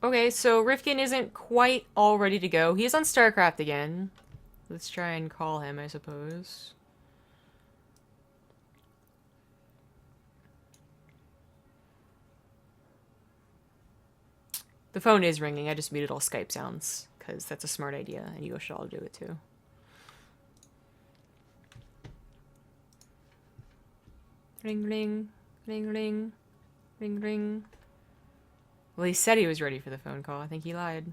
Okay, so Rifkin isn't quite all ready to go. He is on StarCraft again. Let's try and call him, I suppose. The phone is ringing. I just muted all Skype sounds, because that's a smart idea, and you should all do it too. Ring, ring, ring, ring, ring, ring. Well, he said he was ready for the phone call. I think he lied.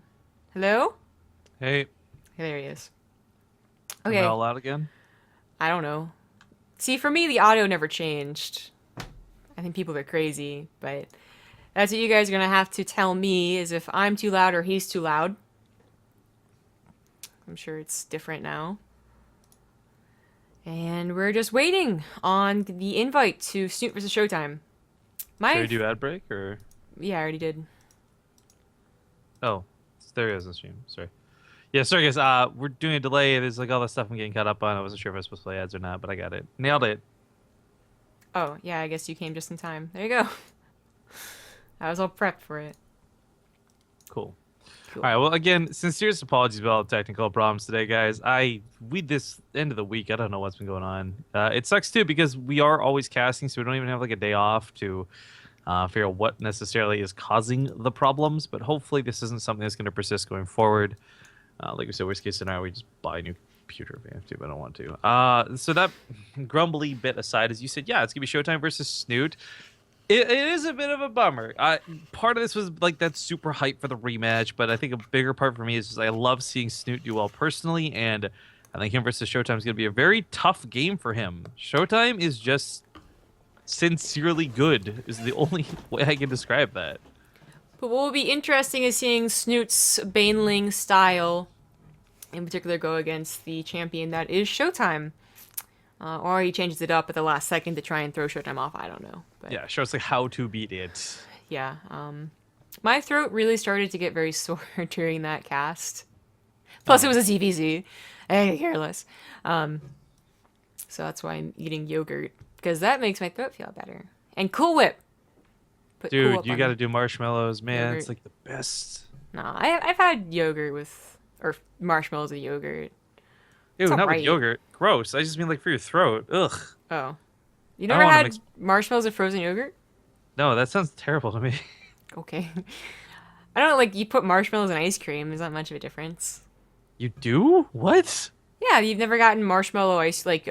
Hello? Hey, There he is. am I Okay, all out again? I don't know. See, for me, the audio never changed. I think people are crazy, but that's what you guys are gonna have to tell me is if I'm too loud or he's too loud. I'm sure it's different now. And we're just waiting on the invite to Snute versus ShoWTimE. Should we My, do ad break or? yeah, I already did. Oh, there is a stream. Sorry. Yeah, sorry guys. We're doing a delay. There's like all this stuff I'm getting caught up on. I wasn't sure if I was supposed to play ads or not, but I got it. Nailed it. Oh, yeah, I guess you came just in time. There you go. I was all prepped for it. Cool. All Cool. right. Well, again, sincerest apologies about all the technical problems today, guys. We this end of the week. I don't know what's been going on. It sucks too because we are always casting, so we don't even have like a day off to figure out what necessarily is causing the problems. But hopefully, this isn't something that's going to persist going forward. Like we said, worst case scenario, we just buy a new computer if we have to, but I don't want to. So that grumbly bit aside, as you said, yeah, it's gonna be ShoWTimE versus Snute. It is a bit of a bummer. Part of this was like that super hype for the rematch, but I think a bigger part for me is just I love seeing Snute do well personally, and I think him versus ShoWTimE is gonna be a very tough game for him. ShoWTimE is just sincerely good. Is the only way I can describe that. But what will be interesting is seeing Snoot's Baneling style, in particular, go against the champion that is ShoWTimE. Or he changes it up at the last second to try and throw ShoWTimE off. I don't know. But Yeah, shows like how to beat it. yeah, my throat really started to get very sore during that cast. Plus, it Oh. was a ZVZ. I get careless. So that's why I'm eating yogurt, because that makes my throat feel better. And Cool Whip. Put Cool Dude, Whip you got on to do marshmallows, man. It's yogurt. like the best. Nah, I've had yogurt with, or marshmallows with yogurt. It's Ew, not with alright. yogurt. Gross. I just mean like for your throat. Ugh. Oh. You I don't never want to had mix. marshmallows with frozen yogurt? No, that sounds terrible to me. Okay. I don't know, like, you put marshmallows in ice cream. There's not much of a difference. You do? What? Yeah, you've never gotten marshmallow ice, like,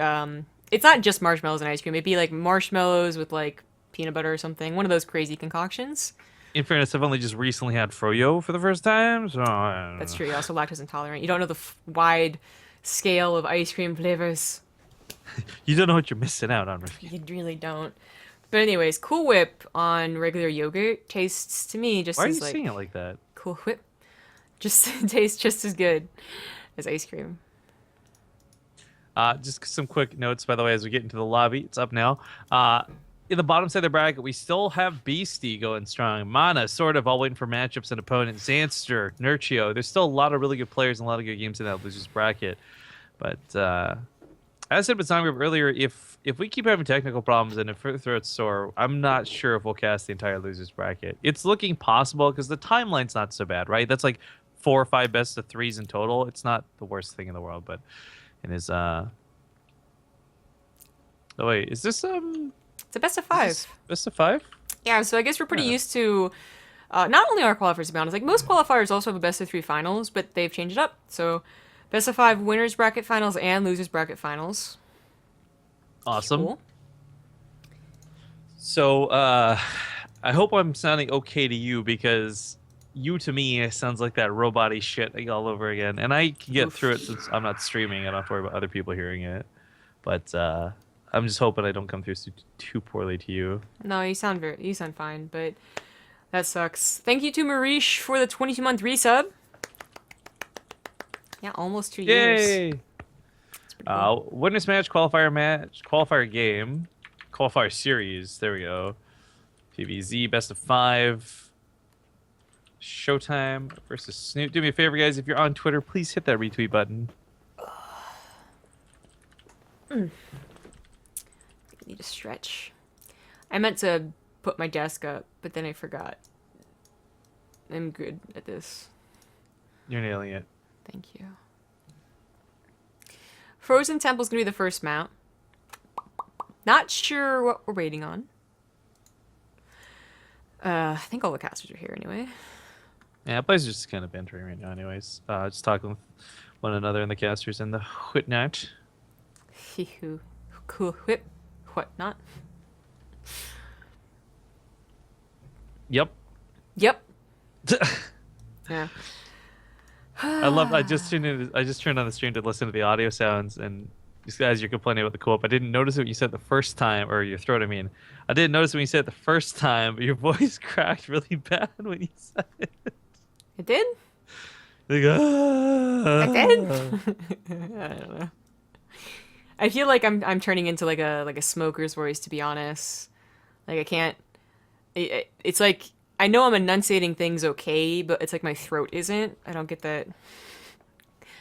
it's not just marshmallows and ice cream. It'd be like marshmallows with, like, peanut butter or something. One of those crazy concoctions. In fairness, I've only just recently had froyo for the first time, so I don't That's know. true. You're also lactose intolerant. You don't know the wide scale of ice cream flavors. You don't know what you're missing out on, Rifki. You really don't. But anyways, Cool Whip on regular yogurt tastes to me just Why are as you saying it like like that? Cool Whip. Just tastes just as good as ice cream. Just some quick notes, by the way, as we get into the lobby. It's up now. In the bottom side of the bracket, we still have Beastie going strong. Mana, sort of, all waiting for matchups and opponents. Xanster, Nurchio. There's still a lot of really good players and a lot of good games in that losers bracket. But as I said with Songwave earlier, if we keep having technical problems and if our throat's sore, I'm not sure if we'll cast the entire losers bracket. It's looking possible because the timeline's not so bad, right? That's like 4 or 5 best of threes in total. It's not the worst thing in the world, but it is. Oh wait, is this It's a best of is five. this best of 5? Yeah, so I guess we're pretty Yeah. used to not only our qualifiers, to be honest. Like most qualifiers also have a best of three finals, but they've changed it up. So best of five winners bracket finals and losers bracket finals. Awesome. Cool. So I hope I'm sounding okay to you because you to me sounds like that robot-y shit like, all over again. And I can get Oof. through it since I'm not streaming. I don't have to worry about other people hearing it. But I'm just hoping I don't come through too poorly to you. No, you sound fine, but that sucks. Thank you to Marish for the 22-month resub. Yeah, almost 2 years. Yay! It's pretty cool. Winners match, qualifier game, qualifier series. There we go. PvZ best of 5. ShoWTimE versus Snute. Do me a favor, guys. If you're on Twitter, please hit that retweet button. Need to stretch. I meant to put my desk up, but then I forgot. am good at this. You're nailing it. Thank you. Frozen Temple's gonna be the first mount. Not sure what we're waiting on. I think all the casters are here anyway. Yeah, players are just kind of bantering right now, anyways. Just talking with one another and the casters and the whatnot. Cool whip, whatnot. Yep. Yep. Yeah. I just turned on the stream to listen to the audio sounds, and just as you're complaining about the co-op, I didn't notice it when you said it the first time, or your throat. I mean, I didn't notice it when you said it the first time, but your voice cracked really bad when you said it. It did? Like, It did? I don't know. I feel like I'm turning into like a smoker's voice, to be honest. Like I can't. It's like I know I'm enunciating things okay, but it's like my throat isn't. I don't get that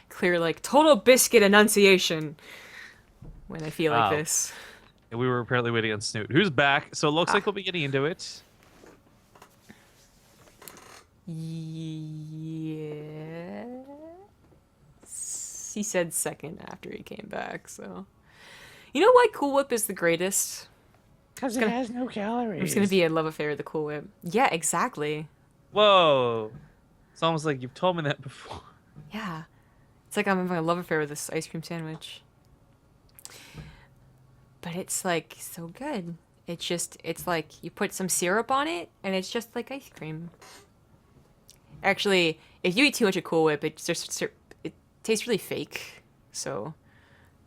clear like total biscuit enunciation when I feel like this. We were apparently waiting on Snute, who's back. So it looks like we'll be getting into it. Yes. He said second after he came back, so. You know why Cool Whip is the greatest? Because it has no calories. There's gonna be a love affair with the Cool Whip. Yeah, exactly. Whoa. It's almost like you've told me that before. Yeah. It's like I'm having a love affair with this ice cream sandwich. But it's like so good. It's like you put some syrup on it and it's just like ice cream. Actually, if you eat too much of Cool Whip, it tastes really fake. So,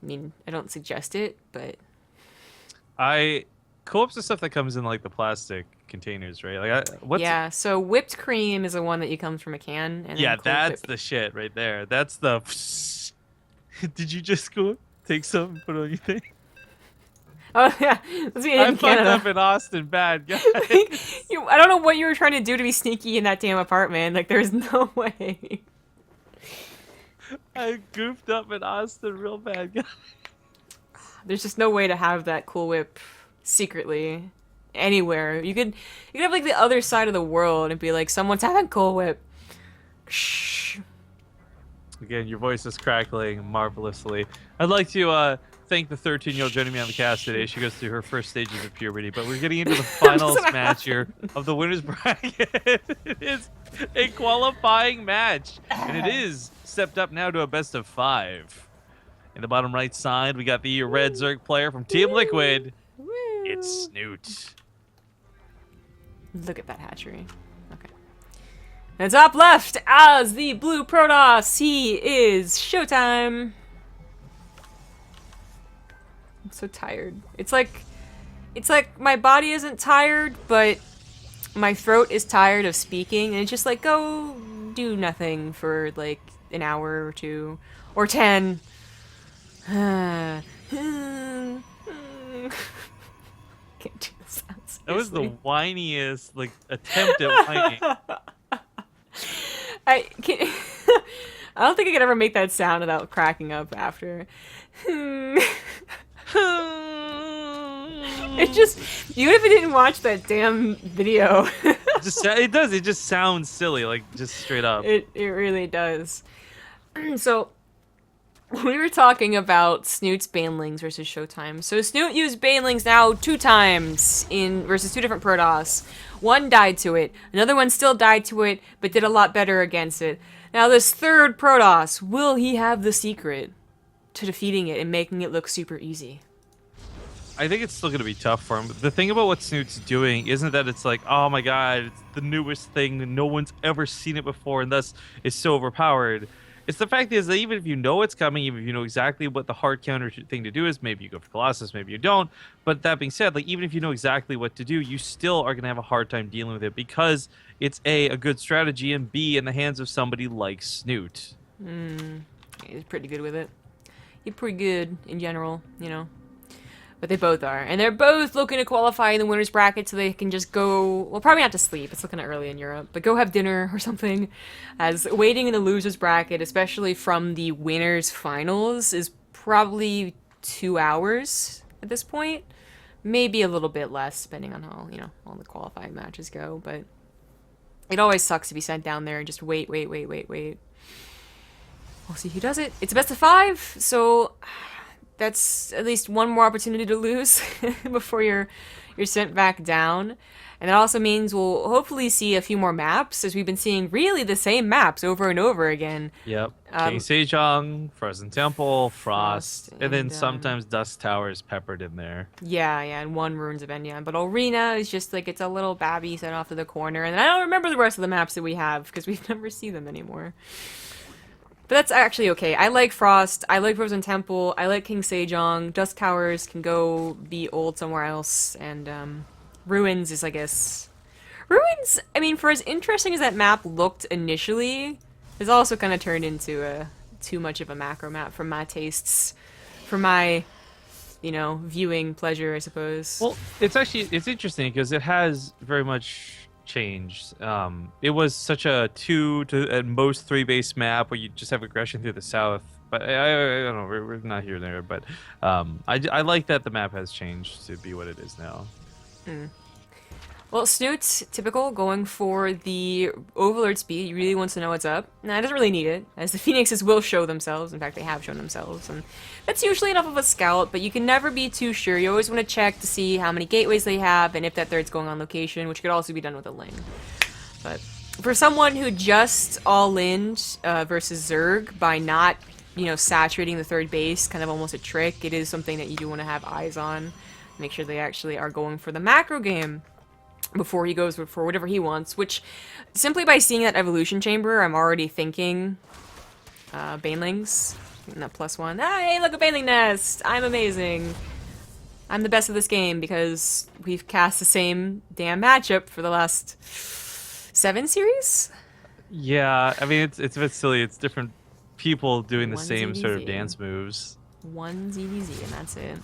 I mean, I don't suggest it, but Co-op's the stuff that comes in like the plastic containers, right? yeah. So whipped cream is the one that you comes from a can. And yeah, Cool that's Whip. the shit right there. That's the. Did you just go take some and put it on your thing? Oh yeah, let's be I in fucked Canada. up in Austin, bad guy. I don't know what you were trying to do to be sneaky in that damn apartment. Like, there's no way. I goofed up in Austin, real bad guy. There's just no way to have that Cool Whip secretly anywhere. You could have like the other side of the world and be like, someone's having Cool Whip. Shh. Again, your voice is crackling marvelously. I'd like to thank the 13-year-old joining me on the cast today. She goes through her first stages of puberty, but we're getting into the finals match here of the winner's bracket. It is a qualifying match, and it is stepped up now to a best of 5. In the bottom right side, we got the red Zerg player from Team Liquid. Woo. It's Snute. Look at that hatchery. Okay. And top left, as the blue Protoss, he is ShoWTimE. I'm so tired. It's like my body isn't tired, but my throat is tired of speaking, and it's just like, go do nothing for like an hour or 2 or 10. Can't do the sounds. That was the whiniest attempt at whining. I don't think I could ever make that sound without cracking up after. It just, even if I didn't watch that damn video. It just sounds silly, just straight up. It really does. So, we were talking about Snute's Banelings versus ShoWTimE. So Snute used Banelings now 2 times versus 2 different Protoss. One died to it, another one still died to it, but did a lot better against it. Now this third Protoss, will he have the secret to defeating it and making it look super easy? I think it's still going to be tough for him. But the thing about what Snute's doing isn't that it's like, oh my god, it's the newest thing and no one's ever seen it before and thus it's so overpowered. It's the fact is that even if you know it's coming, even if you know exactly what the hard counter thing to do is, maybe you go for Colossus, maybe you don't. But that being said, even if you know exactly what to do, you still are going to have a hard time dealing with it because it's a good strategy, and B, in the hands of somebody like Snute. He's pretty good with it. He's pretty good in general, you know. But they both are. And they're both looking to qualify in the winner's bracket so they can just go, well, probably not to sleep. It's looking early in Europe. But go have dinner or something. As waiting in the loser's bracket, especially from the winner's finals, is probably 2 hours at this point. Maybe a little bit less, depending on how, all the qualifying matches go. But It always sucks to be sent down there and just wait. We'll see who does it. It's a best of 5, so that's at least one more opportunity to lose before you're sent back down. And that also means we'll hopefully see a few more maps, as we've been seeing really the same maps over and over again. Yep. King Sejong, Frozen Temple, Frost, and then sometimes Dust Towers peppered in there. Yeah, and 1 Ruins of Enya. But Arena is just like, it's a little babby set off to the corner. And I don't remember the rest of the maps that we have, because we've never seen them anymore. But that's actually okay. I like Frost, I like Frozen Temple, I like King Sejong. Dust Towers can go be old somewhere else, and Ruins is, I guess... Ruins, I mean, for as interesting as that map looked initially, has also kind of turned into too much of a macro map for my tastes. For my, viewing pleasure, I suppose. Well, it's interesting because it has very much changed. It was such a 2 to at most 3 base map where you just have aggression through the south. But I don't know, we're not here or there. But I like that the map has changed to be what it is now. Well, Snute, typical, going for the overlord speed. He really wants to know what's up. Nah, he doesn't really need it, as the Phoenixes will show themselves. In fact, they have shown themselves, and that's usually enough of a scout, but you can never be too sure. You always want to check to see how many gateways they have, and if that third's going on location, which could also be done with a Ling. But for someone who just all-in versus Zerg by not, saturating the third base, kind of almost a trick, it is something that you do want to have eyes on. Make sure they actually are going for the macro game before he goes for whatever he wants, which, simply by seeing that evolution chamber, I'm already thinking Banelings. That +1. Hey, look, a Baneling nest! I'm amazing. I'm the best of this game because we've cast the same damn matchup for the last 7 series? Yeah, I mean, it's a bit silly. It's different people doing the One same sort of ZDZ. dance moves. 1 ZDZ, and that's it.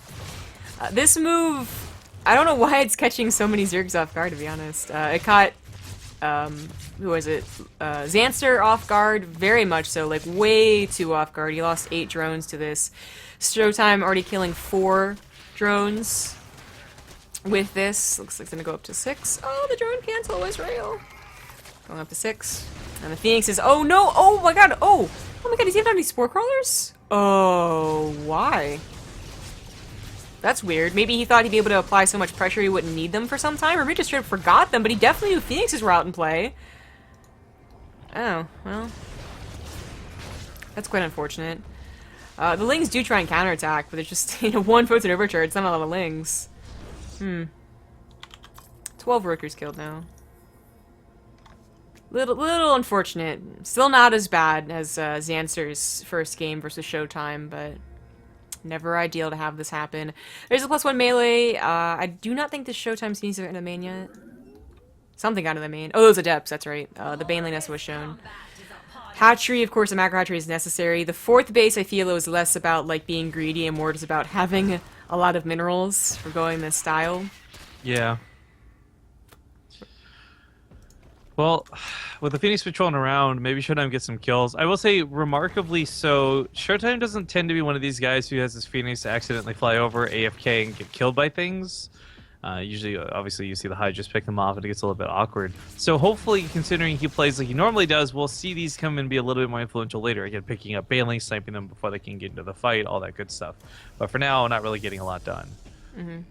This move... I don't know why it's catching so many Zergs off guard, to be honest. It caught, who was it? Xanster off guard, very much so, like, way too off guard. He lost 8 drones to this. ShoWTimE already killing 4 drones with this. Looks like it's gonna go up to 6. Oh, the drone cancel was real. Going up to 6. And the Phoenix is, oh no! Oh my god! Oh! Oh my god, does he have any spore crawlers? Oh, why? That's weird. Maybe he thought he'd be able to apply so much pressure he wouldn't need them for some time, or maybe just straight up forgot them, but he definitely knew Phoenixes were out in play. Oh, well. That's quite unfortunate. The Lings do try and counterattack, but it's just, 1 Photon Overcharge. It's not a lot of Lings. 12 workers killed now. Little unfortunate. Still not as bad as Xanster's first game versus ShoWTimE, but... never ideal to have this happen. There's a +1 melee. I do not think the ShoWTimE needs to get into the main yet. Something out of the main. Oh, those Adepts, that's right. The Baneling nest was shown. Hatchery, of course, the macro hatchery is necessary. The 4th base, I feel, is less about, like, being greedy and more just about having a lot of minerals for going this style. Yeah. Well, with the Phoenix patrolling around, maybe ShoWTimE gets some kills. I will say, remarkably so, ShoWTimE doesn't tend to be one of these guys who has his Phoenix accidentally fly over AFK and get killed by things. Usually, obviously, you see the Hydras pick them off and it gets a little bit awkward. So hopefully, considering he plays like he normally does, we'll see these come and be a little bit more influential later. Again, picking up Banelings, sniping them before they can get into the fight, all that good stuff. But for now, not really getting a lot done. I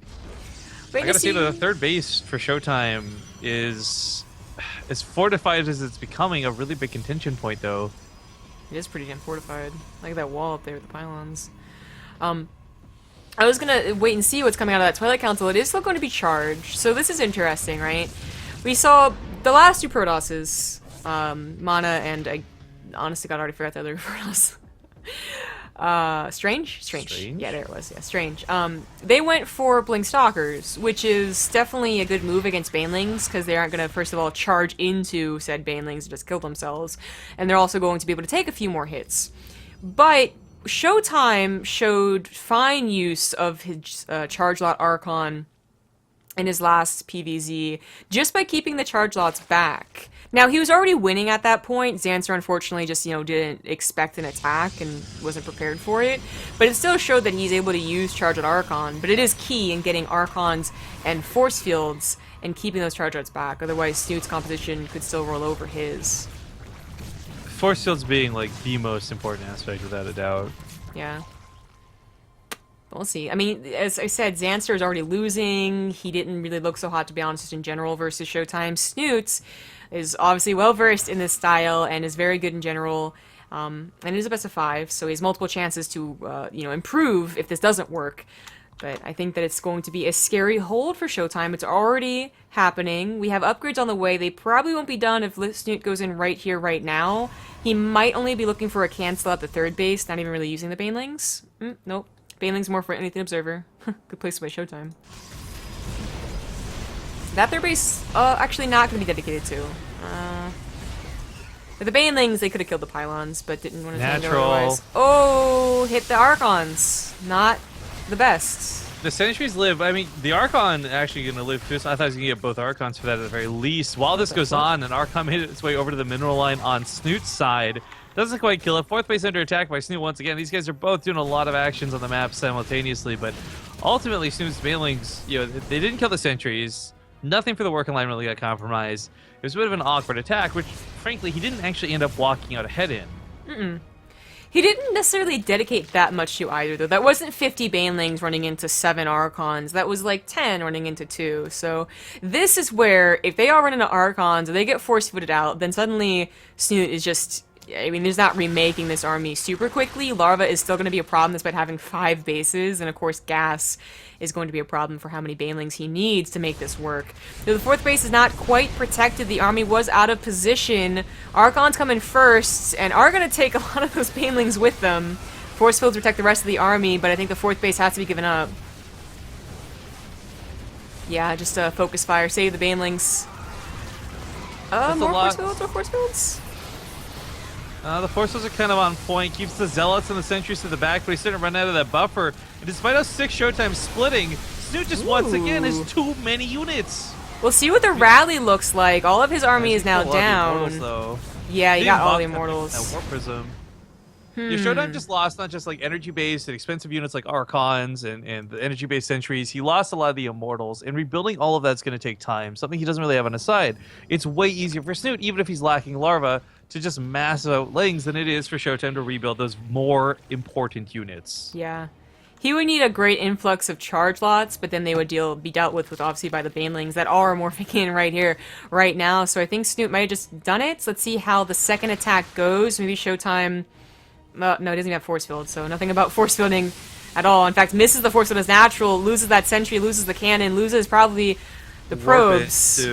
gotta say that the third base for ShoWTimE is... as fortified as it's becoming, a really big contention point, though. It is pretty damn fortified. Like that wall up there with the pylons. I was gonna wait and see what's coming out of that Twilight Council. It is still going to be charged, so this is interesting, right? We saw the last 2 Protosses, Mana and I honest to God, I already forgot the other Protoss. Strange? Yeah, there it was. Yeah, Strange. They went for Blink Stalkers, which is definitely a good move against Banelings, because they aren't going to, first of all, charge into said Banelings and just kill themselves. And they're also going to be able to take a few more hits. But ShoWTimE showed fine use of his Charge Lot Archon in his last PvZ, just by keeping the charge lots back. Now, he was already winning at that point. Xanster, unfortunately, just, didn't expect an attack and wasn't prepared for it. But it still showed that he's able to use Charge Lot Archon. But it is key in getting Archons and Force Fields and keeping those charge outs back. Otherwise, Snoot's composition could still roll over his. Force fields being like the most important aspect, without a doubt. Yeah. We'll see. I mean, as I said, Xanster is already losing. He didn't really look so hot, to be honest, just in general versus ShoWTimE. Snute is obviously well-versed in this style and is very good in general. And it is a best of 5, so he has multiple chances to, improve if this doesn't work. But I think that it's going to be a scary hold for ShoWTimE. It's already happening. We have upgrades on the way. They probably won't be done if Snute goes in right here, right now. He might only be looking for a cancel at the third base, not even really using the Banelings. Nope. Banelings more for anything Observer. Good place to play ShoWTimE. That third base, actually not going to be dedicated to. With the Banelings, they could have killed the pylons, but didn't want to tango otherwise. Oh, hit the Archons. Not the best. The Sentries live. I mean, the Archon actually going to live too. So I thought he was going to get both Archons for that at the very least. While this goes on, an Archon made its way over to the mineral line on Snute's side. Doesn't quite kill it. Fourth base under attack by Snute once again. These guys are both doing a lot of actions on the map simultaneously, but ultimately Snute's Banelings, they didn't kill the sentries. Nothing for the working line really got compromised. It was a bit of an awkward attack, which frankly he didn't actually end up walking out ahead in. He didn't necessarily dedicate that much to either, though. That wasn't 50 Banelings running into 7 Archons. That was like 10 running into 2. So this is where, if they all run into Archons, or they get force-footed out, then suddenly Snute is just... I mean, there's not remaking this army super quickly. Larva is still going to be a problem despite having 5 bases, and of course gas is going to be a problem for how many Banelings he needs to make this work. Though the 4th base is not quite protected, the army was out of position. Archons come in first, and are going to take a lot of those Banelings with them. Force fields protect the rest of the army, but I think the 4th base has to be given up. Yeah, just a focus fire, save the Banelings. More force fields? The forces are kind of on point. Keeps the Zealots and the Sentries to the back, but he's starting to run out of that buffer. And despite us 6 ShoWTimE splitting, Snute just once again has too many units. We'll see what the rally looks like. All of his army is now down. Yeah, he got all the Immortals. Warp Prism. Yeah, ShoWTimE just lost not just like energy-based and expensive units like Archons and the energy-based Sentries. He lost a lot of the Immortals, and rebuilding all of that's going to take time. Something he doesn't really have on his side. It's way easier for Snute, even if he's lacking Larva, to just massive out Lings than it is for ShoWTimE to rebuild those more important units. Yeah. He would need a great influx of charge lots, but then they would be dealt with obviously by the Banelings that are morphing in right here, right now. So I think Snute might have just done it. So let's see how the second attack goes. Maybe ShoWTimE... no, it doesn't even have force field, so nothing about force fielding at all. In fact, misses the force field as natural, loses that sentry, loses the cannon, loses probably the probes.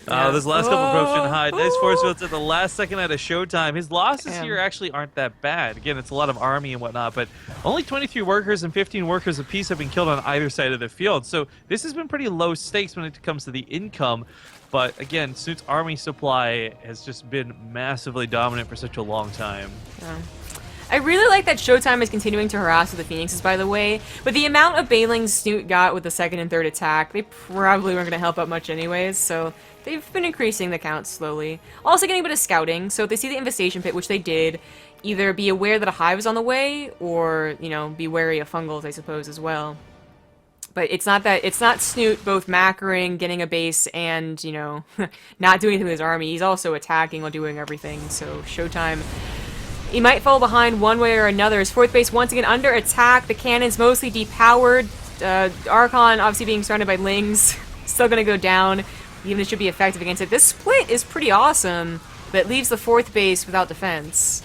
This last couple probes shouldn't hide. Nice force fields at the last second out of ShoWTimE. His losses here actually aren't that bad. Again, it's a lot of army and whatnot, but only 23 workers and 15 workers apiece have been killed on either side of the field. So this has been pretty low stakes when it comes to the income. But again, Snute's army supply has just been massively dominant for such a long time. Yeah. I really like that ShoWTimE is continuing to harass with the Phoenixes, by the way. But the amount of Banelings Snute got with the second and third attack, they probably weren't going to help out much anyways. So they've been increasing the count slowly. Also getting a bit of scouting. So if they see the infestation pit, which they did, either be aware that a hive is on the way, or, be wary of fungals, I suppose, as well. But it's not Snute both macroing, getting a base, and, not doing anything with his army. He's also attacking while doing everything. So ShoWTimE, he might fall behind one way or another. His 4th base once again under attack. The cannon's mostly depowered. Archon obviously being surrounded by Lings. Still going to go down. Even it should be effective against it. This split is pretty awesome, but it leaves the 4th base without defense.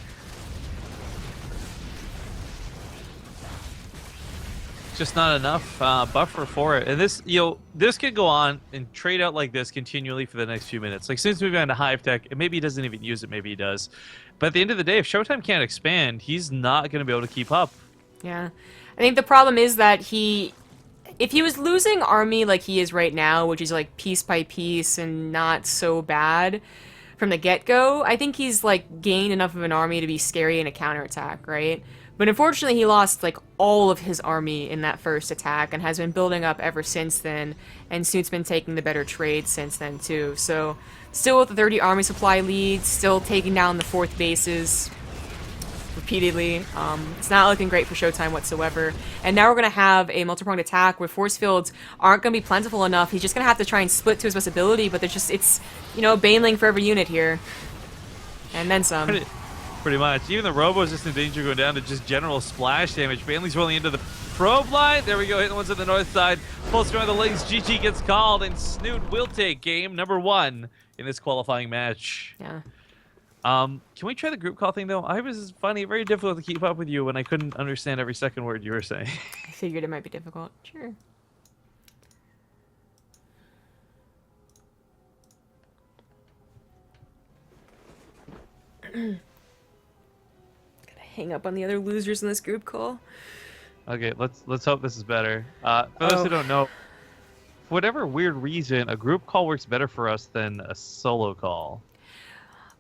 Just not enough buffer for it. And this, this could go on and trade out like this continually for the next few minutes. Like, since moving on to Hive Tech, and maybe he doesn't even use it, maybe he does. But at the end of the day, if ShoWTimE can't expand, he's not going to be able to keep up. Yeah. I think the problem is that if he was losing army like he is right now, which is like piece by piece and not so bad from the get-go, I think he's like gained enough of an army to be scary in a counterattack, right? But unfortunately, he lost like all of his army in that first attack and has been building up ever since then. And Snute's been taking the better trades since then too. So still with the 30 army supply lead, still taking down the 4th bases. repeatedly. It's not looking great for ShoWTimE whatsoever. And now we're going to have a multi-pronged attack where force fields aren't going to be plentiful enough. He's just going to have to try and split to his best ability, but there's just, it's, you know, Baneling for every unit here. And then some. Pretty much. Even the Robo's just in danger going down to just general splash damage. Banelig's rolling into the probe line. There we go, hitting the ones on the north side. Pulse around the legs. GG gets called, and Snute will take game number 1 in this qualifying match. Yeah. Can we try the group call thing though? I was finding it very difficult to keep up with you when I couldn't understand every second word you were saying. I figured it might be difficult. Sure. Gotta hang up on the other losers in this group call. Okay, let's hope this is better. For those who don't know, for whatever weird reason, a group call works better for us than a solo call.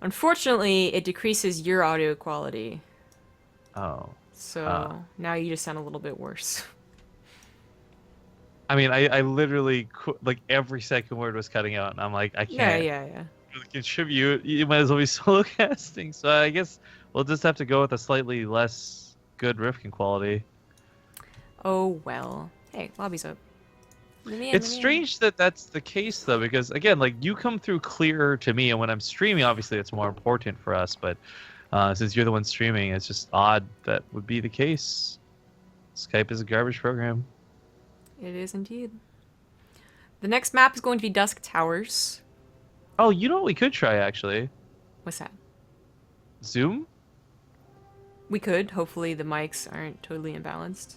Unfortunately, it decreases your audio quality. Oh. So now you just sound a little bit worse. I mean, I literally, like, every second word was cutting out, and I'm like, I can't Yeah. really contribute. You might as well be solo casting. So I guess we'll just have to go with a slightly less good Rifkin quality. Oh, well. Hey, lobby's up. It's strange that that's the case, though, because, again, like, you come through clearer to me, and when I'm streaming, obviously, it's more important for us, but since you're the one streaming, it's just odd that would be the case. Skype is a garbage program. It is indeed. The next map is going to be Dusk Towers. Oh, you know what we could try, actually? What's that? Zoom? We could. Hopefully the mics aren't totally imbalanced.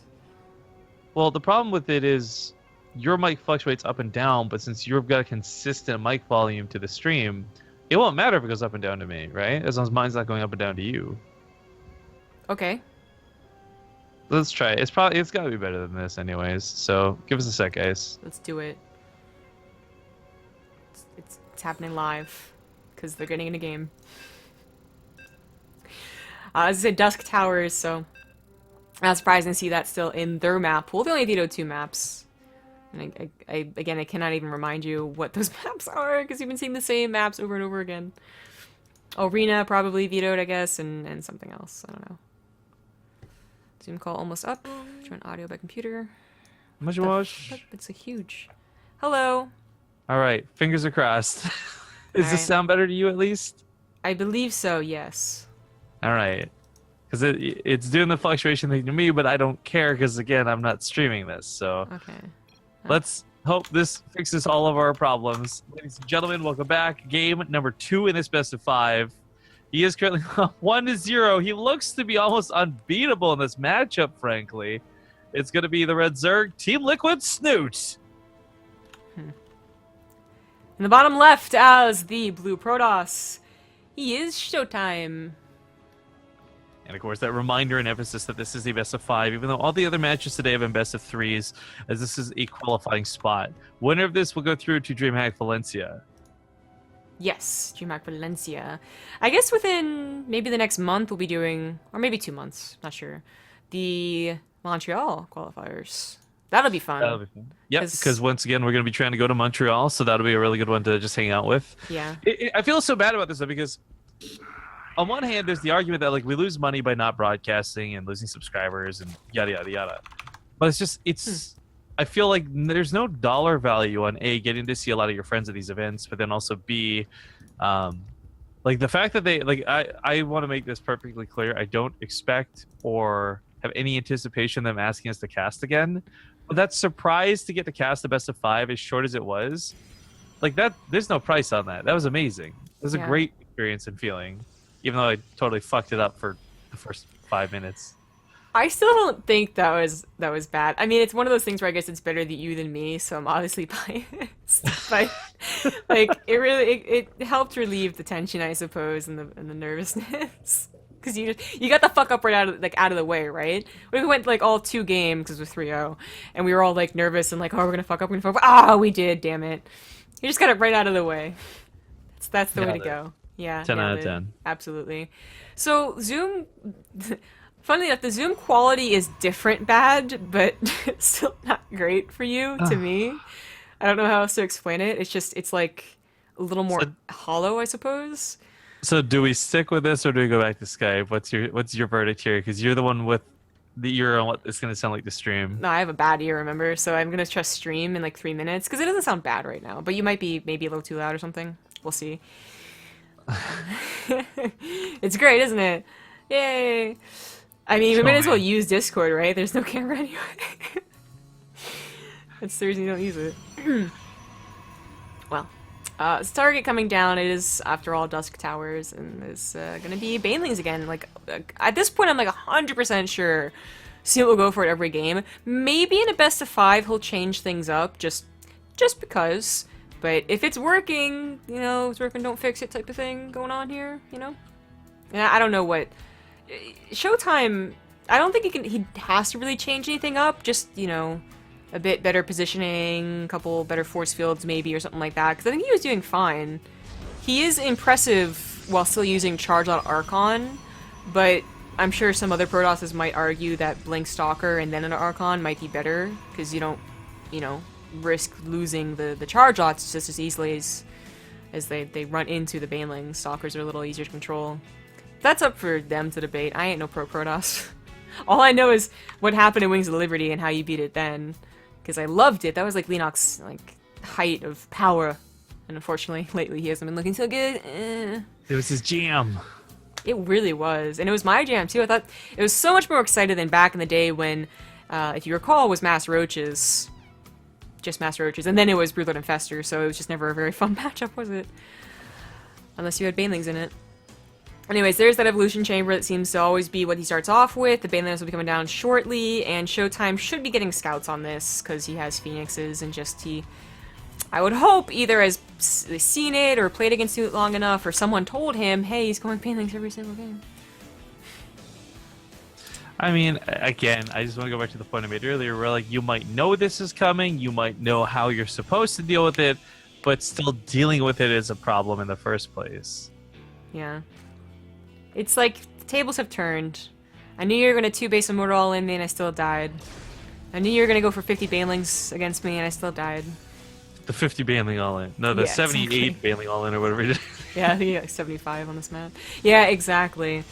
Well, the problem with it is your mic fluctuates up and down, but since you've got a consistent mic volume to the stream, it won't matter if it goes up and down to me, right? As long as mine's not going up and down to you. Okay. Let's try it. It's got to be better than this anyways. So give us a sec, guys. Let's do it. It's happening live because they're getting in a game. As I said, Dusk Towers, so not surprising to see that still in their map pool. They only vetoed 2 maps. And again, I cannot even remind you what those maps are because you've been seeing the same maps over and over again. Arena probably vetoed, I guess, and something else. I don't know. Zoom call almost up. Join audio by computer. It's a huge. Hello. All right, fingers are crossed. Does this sound better to you at least? I believe so, yes. All right. Because it's doing the fluctuation thing to me, but I don't care because, again, I'm not streaming this. So okay. Let's hope this fixes all of our problems. Ladies and gentlemen, welcome back. Game number 2 in this best of 5. He is currently 1-0. He looks to be almost unbeatable in this matchup, frankly. It's going to be the Red Zerg, Team Liquid, Snute. In the bottom left as the Blue Protoss, he is ShoWTimE. And of course, that reminder and emphasis that this is a best of 5, even though all the other matches today have been best of 3s, as this is a qualifying spot. Winner of this will go through to DreamHack Valencia. Yes, DreamHack Valencia. I guess within maybe the next month we'll be doing, or maybe 2 months, not sure, the Montreal qualifiers. That'll be fun. That'll be fun. Yep, because once again, we're going to be trying to go to Montreal, so that'll be a really good one to just hang out with. Yeah. I feel so bad about this, though, because on one hand, there's the argument that, like, we lose money by not broadcasting and losing subscribers and yada, yada, yada. But it's just, I feel like there's no dollar value on, A, getting to see a lot of your friends at these events, but then also, B, like, the fact that they, like, I want to make this perfectly clear. I don't expect or have any anticipation of them asking us to cast again. But that surprise to get to cast the best of 5 as short as it was, like, that, there's no price on that. That was amazing. It was a great experience and feeling, even though I totally fucked it up for the first 5 minutes. I still don't think that was bad. I mean, it's one of those things where I guess it's better that you than me, so I'm obviously biased. But like, it helped relieve the tension, I suppose, and the nervousness. Because you got the fuck up right out of the way, right? We went like all 2 games because it was 3-0, and we were all like nervous and like, oh, we're gonna fuck up, we're gonna fuck up. Ah, we did, damn it! You just got it right out of the way. That's the way to go. Yeah, 10 out of 10. Absolutely. So Zoom, funnily enough, the Zoom quality is different bad, but still not great for you to me. I don't know how else to explain it. It's like a little more hollow, I suppose. So do we stick with this or do we go back to Skype? What's your verdict here? Because you're the one with the ear on what it's gonna sound like the stream. No, I have a bad ear, remember? So I'm gonna trust stream in like 3 minutes because it doesn't sound bad right now. But you might be maybe a little too loud or something. We'll see. It's great, isn't it? Yay! I mean, we Show might as well me. use Discord, right? There's no camera anyway. That's the reason you don't use it. Well, it's target coming down. It is, after all, Dusk Towers, and there's gonna be Banelings again. Like, at this point, I'm like 100% sure Snute will go for it every game. Maybe in a best of 5, he'll change things up, just because. But if it's working, you know, it's working, don't fix it type of thing going on here, you know? And I don't know what... ShoWTimE, I don't think he has to really change anything up, just, you know, a bit better positioning, a couple better force fields maybe, or something like that, because I think he was doing fine. He is impressive while still using Charge on Archon, but I'm sure some other Protosses might argue that Blink Stalker and then an Archon might be better, because you don't, you know, risk losing the charge lots just as easily as they run into the Baneling. Stalkers are a little easier to control. That's up for them to debate. I ain't no pro Protoss. All I know is what happened in Wings of Liberty and how you beat it then, because I loved it. That was like Lennox's like height of power, and unfortunately lately he hasn't been looking so good. It was his jam. It really was, and it was my jam too. I thought it was so much more excited than back in the day when, if you recall, was Mass Roaches. Just Mass Roaches, and then it was Broodlord and Fester, so it was just never a very fun matchup, was it? Unless you had Banelings in it. Anyways, there's that evolution chamber that seems to always be what he starts off with. The Banelings will be coming down shortly, and ShoWTimE should be getting scouts on this, because he has Phoenixes, and just I would hope either has seen it, or played against it long enough, or someone told him, hey, he's going Banelings every single game. I mean, again, I just want to go back to the point I made earlier, where like you might know this is coming, you might know how you're supposed to deal with it, but still dealing with it is a problem in the first place. Yeah. It's like, the tables have turned. I knew you were going to 2-base Immortal all in me, and I still died. I knew you were going to go for 50 Banelings against me, and I still died. The 50 Baneling all in. No, the Yeah, 78 exactly. Baneling all in or whatever it is. Yeah, I think like 75 on this map. Yeah, exactly.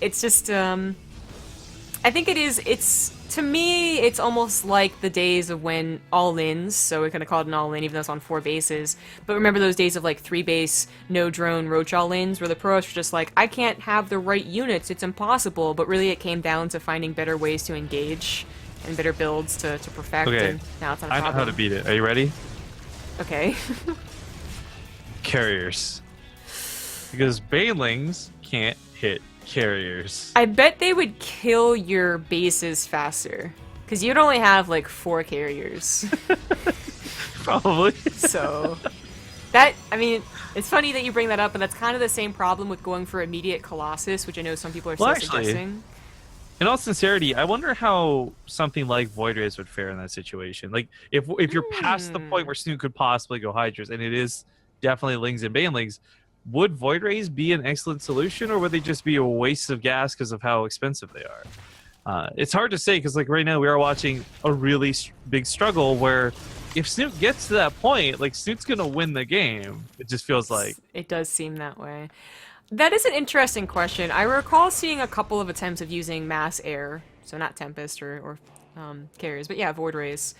It's just, I think to me, it's almost like the days of when all-ins, so we kind of call it an all-in, even though it's on 4 bases. But remember those days of like 3-base, no-drone, roach all-ins, where the pros were just like, I can't have the right units, it's impossible. But really it came down to finding better ways to engage and better builds to perfect, Okay, and now it's not a I know problem. how to beat it. Are you ready? Okay. Carriers. Because Banelings can't hit carriers. I bet they would kill your bases faster. Because you'd only have like 4 carriers. Probably. So, that, I mean, it's funny that you bring that up, and that's kind of the same problem with going for immediate Colossus, which I know some people are still Well, actually, suggesting. in all sincerity, I wonder how something like Void Rays would fare in that situation. Like, if you're past the point where Snute could possibly go Hydras, and it is definitely Lings and Banelings, would Void Rays be an excellent solution, or would they just be a waste of gas because of how expensive they are? It's hard to say, because like right now we are watching a really big struggle where if Snute gets to that point, like Snoot's gonna win the game. It just feels like. It does seem that way. That is an interesting question. I recall seeing a couple of attempts of using Mass Air, so not Tempest or carriers, but yeah, Void Rays,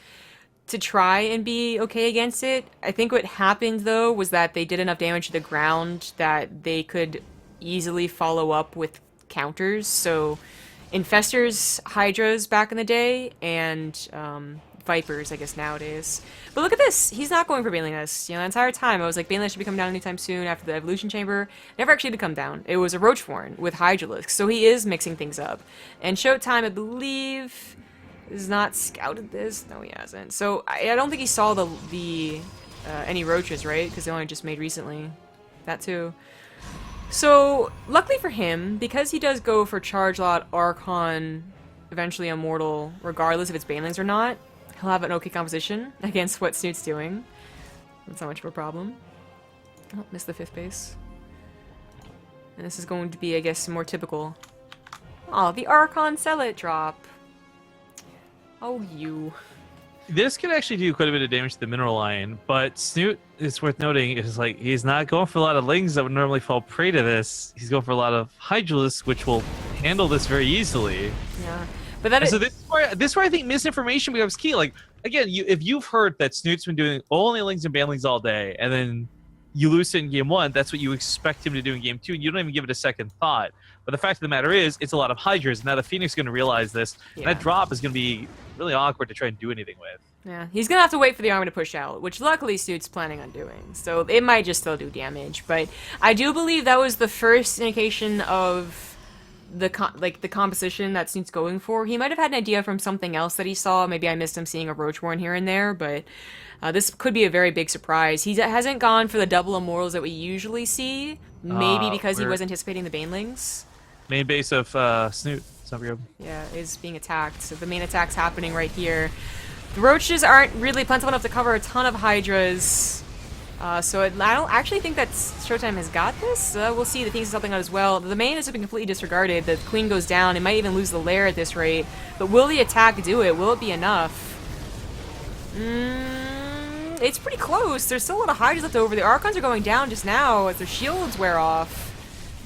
to try and be okay against it. I think what happened, though, was that they did enough damage to the ground that they could easily follow up with counters. So, Infestors, Hydras back in the day, and Vipers, I guess, nowadays. But look at this! He's not going for Baneling. You know, the entire time I was like, Baneling should be coming down anytime soon after the Evolution Chamber. Never actually did come down. It was a Roachforn with Hydralisk, so he is mixing things up. And ShoWTimE, I believe, has not scouted this. No, he hasn't. So I don't think he saw the any roaches, right? Because they only just made recently. That too. So luckily for him, because he does go for Charge Lot, Archon, eventually Immortal, regardless if it's Banelings or not, he'll have an okay composition against what Snoot's doing. That's not much of a problem. Oh, missed the 5th base. And this is going to be, I guess, more typical. Oh, the Archon Sell It drop. Oh, you. This could actually do quite a bit of damage to the mineral line, but Snute, it's worth noting, is like he's not going for a lot of lings that would normally fall prey to this. He's going for a lot of Hydralisks, which will handle this very easily. Yeah, but that so this is where I think misinformation becomes key. Like again, if you've heard that Snute's been doing only lings and banlings all day, and then you lose it in game 1, that's what you expect him to do in game 2, and you don't even give it a second thought. But the fact of the matter is, it's a lot of Hydras, and now the Phoenix is going to realize this, and that drop is going to be really awkward to try and do anything with. Yeah, he's going to have to wait for the armor to push out, which luckily Snute's planning on doing. So it might just still do damage, but I do believe that was the first indication of the composition that Snute's going for. He might have had an idea from something else that he saw. Maybe I missed him seeing a Roachborn here and there, but this could be a very big surprise. He hasn't gone for the double Immortals that we usually see, maybe because he was anticipating the Banelings. Main base of Snute. Yeah, is being attacked. So the main attack's happening right here. The Roaches aren't really plentiful enough to cover a ton of Hydras. So I don't actually think that ShoWTimE has got this. We'll see. The Phoenix is helping out as well. The main has been completely disregarded. The Queen goes down. It might even lose the lair at this rate. But will the attack do it? Will it be enough? It's pretty close. There's still a lot of Hydras left over. The Archons are going down just now as their shields wear off.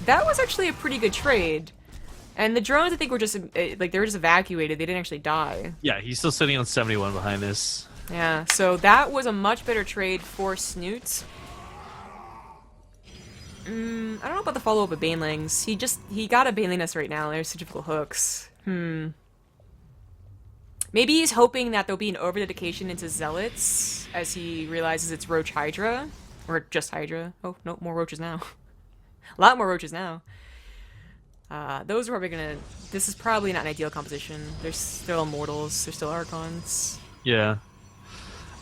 That was actually a pretty good trade. And the drones, I think, were just, they were just evacuated. They didn't actually die. Yeah, he's still sitting on 71 behind this. Yeah, so that was a much better trade for Snute. I don't know about the follow-up of Banelings. He got a Baneling nest right now. There's such difficult hooks. Maybe he's hoping that there'll be an over-dedication into Zealots as he realizes it's Roach Hydra. Or just Hydra. Oh, no, more Roaches now. A lot more Roaches now. Those are probably gonna... This is probably not an ideal composition. There's still Immortals. There's still Archons. Yeah.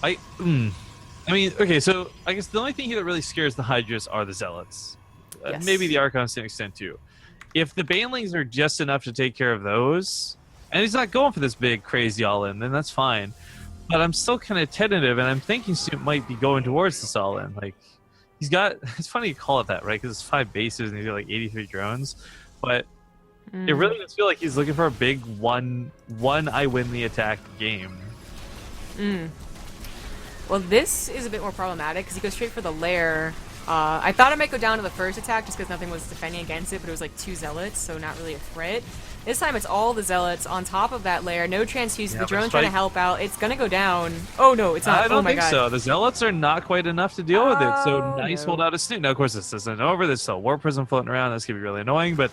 I mean, okay, so I guess the only thing here that really scares the Hydras are the Zealots. Yes. Maybe the Archons to an extent, too. If the Banelings are just enough to take care of those, and he's not going for this big, crazy all-in, then that's fine. But I'm still kind of tentative, and I'm thinking Snute might be going towards this all-in. Like, he's got... It's funny you call it that, right? Because it's 5 bases, and he's got, like, 83 drones. But it really does feel like he's looking for a big one I win the attack game. Well, this is a bit more problematic because he goes straight for the lair. I thought it might go down to the first attack just because nothing was defending against it, but it was like 2 Zealots, so not really a threat. This time it's all the Zealots on top of that lair. No transfusion. The drone's trying to help out. It's gonna go down. Oh no, it's not. I don't oh my think God. so. The Zealots are not quite enough to deal with it. So nice hold out of Snute. Now, of course, this isn't over. There's still War Prism floating around. That's gonna be really annoying, but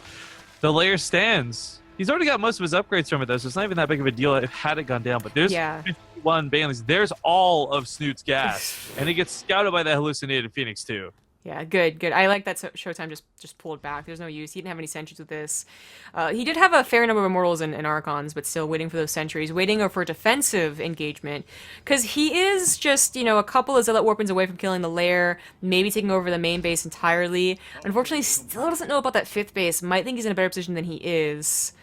the lair stands. He's already got most of his upgrades from it, though, so it's not even that big of a deal had it gone down. But there's 51 Banelings. There's all of Snute's gas, and it gets scouted by that hallucinated Phoenix, too. Yeah, good. I like that ShoWTimE just pulled back. There's no use. He didn't have any sentries with this. He did have a fair number of Immortals and Archons, but still waiting for those sentries, waiting for a defensive engagement. Because he is just, a couple of Zealot Warpins away from killing the lair, maybe taking over the main base entirely. Unfortunately, still doesn't know about that 5th base. Might think he's in a better position than he is.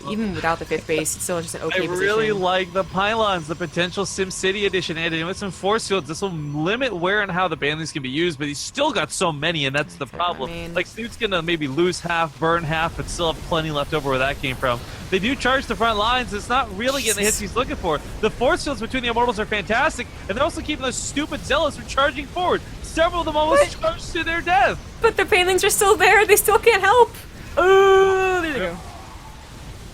Even without the 5th base, it's still just an okay position. I really like the pylons, the potential SimCity edition added in with some force fields. This will limit where and how the Banelings can be used, but he's still got so many, and that's the problem. Like, Snute's gonna maybe lose half, burn half, but still have plenty left over where that came from. They do charge the front lines. It's not really getting the hits he's looking for. The force fields between the Immortals are fantastic, and they're also keeping those stupid Zealots from charging forward. Several of them almost charged to their death. But the Banelings are still there. They still can't help. Oh, there they go.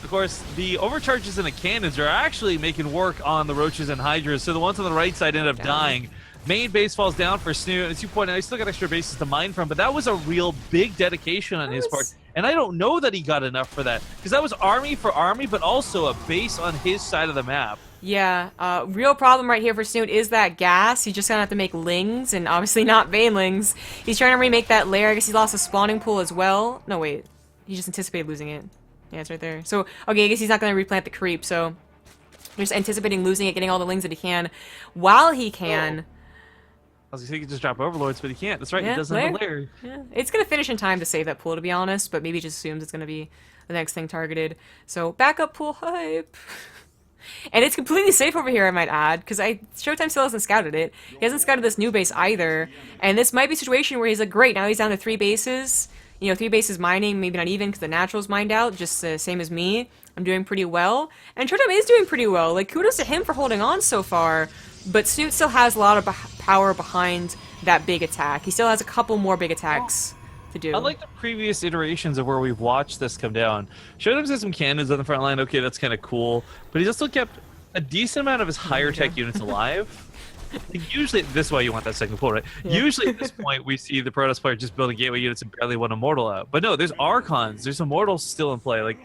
Of course, the overcharges in the cannons are actually making work on the Roaches and Hydras, so the ones on the right side end up dying. Main base falls down for Snute. As you point out, he's still got extra bases to mine from, but that was a real big dedication on his part. And I don't know that he got enough for that, because that was army for army, but also a base on his side of the map. Yeah, real problem right here for Snute is that gas. He's just gonna have to make lings, and obviously not Banelings. He's trying to remake that lair. I guess he lost a spawning pool as well. No, wait. He just anticipated losing it. Yeah, it's right there. So, okay, I guess he's not going to replant the creep, so just anticipating losing it, getting all the lings that he can. While he can... I was going to say he could just drop Overlords, but he can't. That's right, he doesn't have a lair. Yeah. It's going to finish in time to save that pool, to be honest, but maybe he just assumes it's going to be the next thing targeted. So, backup pool hype. And it's completely safe over here, I might add, because ShoWTimE still hasn't scouted it. He hasn't scouted this new base either. And this might be a situation where he's like, great, now he's down to 3 bases. 3 bases mining, maybe not even because the natural's mined out, just the same as me. I'm doing pretty well. And ShoWTimE is doing pretty well. Like, kudos to him for holding on so far. But Snute still has a lot of power behind that big attack. He still has a couple more big attacks to do. Unlike the previous iterations of where we've watched this come down, ShoWTimE has some cannons on the front line. Okay, that's kind of cool. But he's also kept a decent amount of his higher tech units alive. Like, usually, this is why you want that second pull, right? Yeah. Usually at this point, we see the Protoss player just building gateway units and barely one Immortal out. But no, there's Archons. There's Immortals still in play. Like,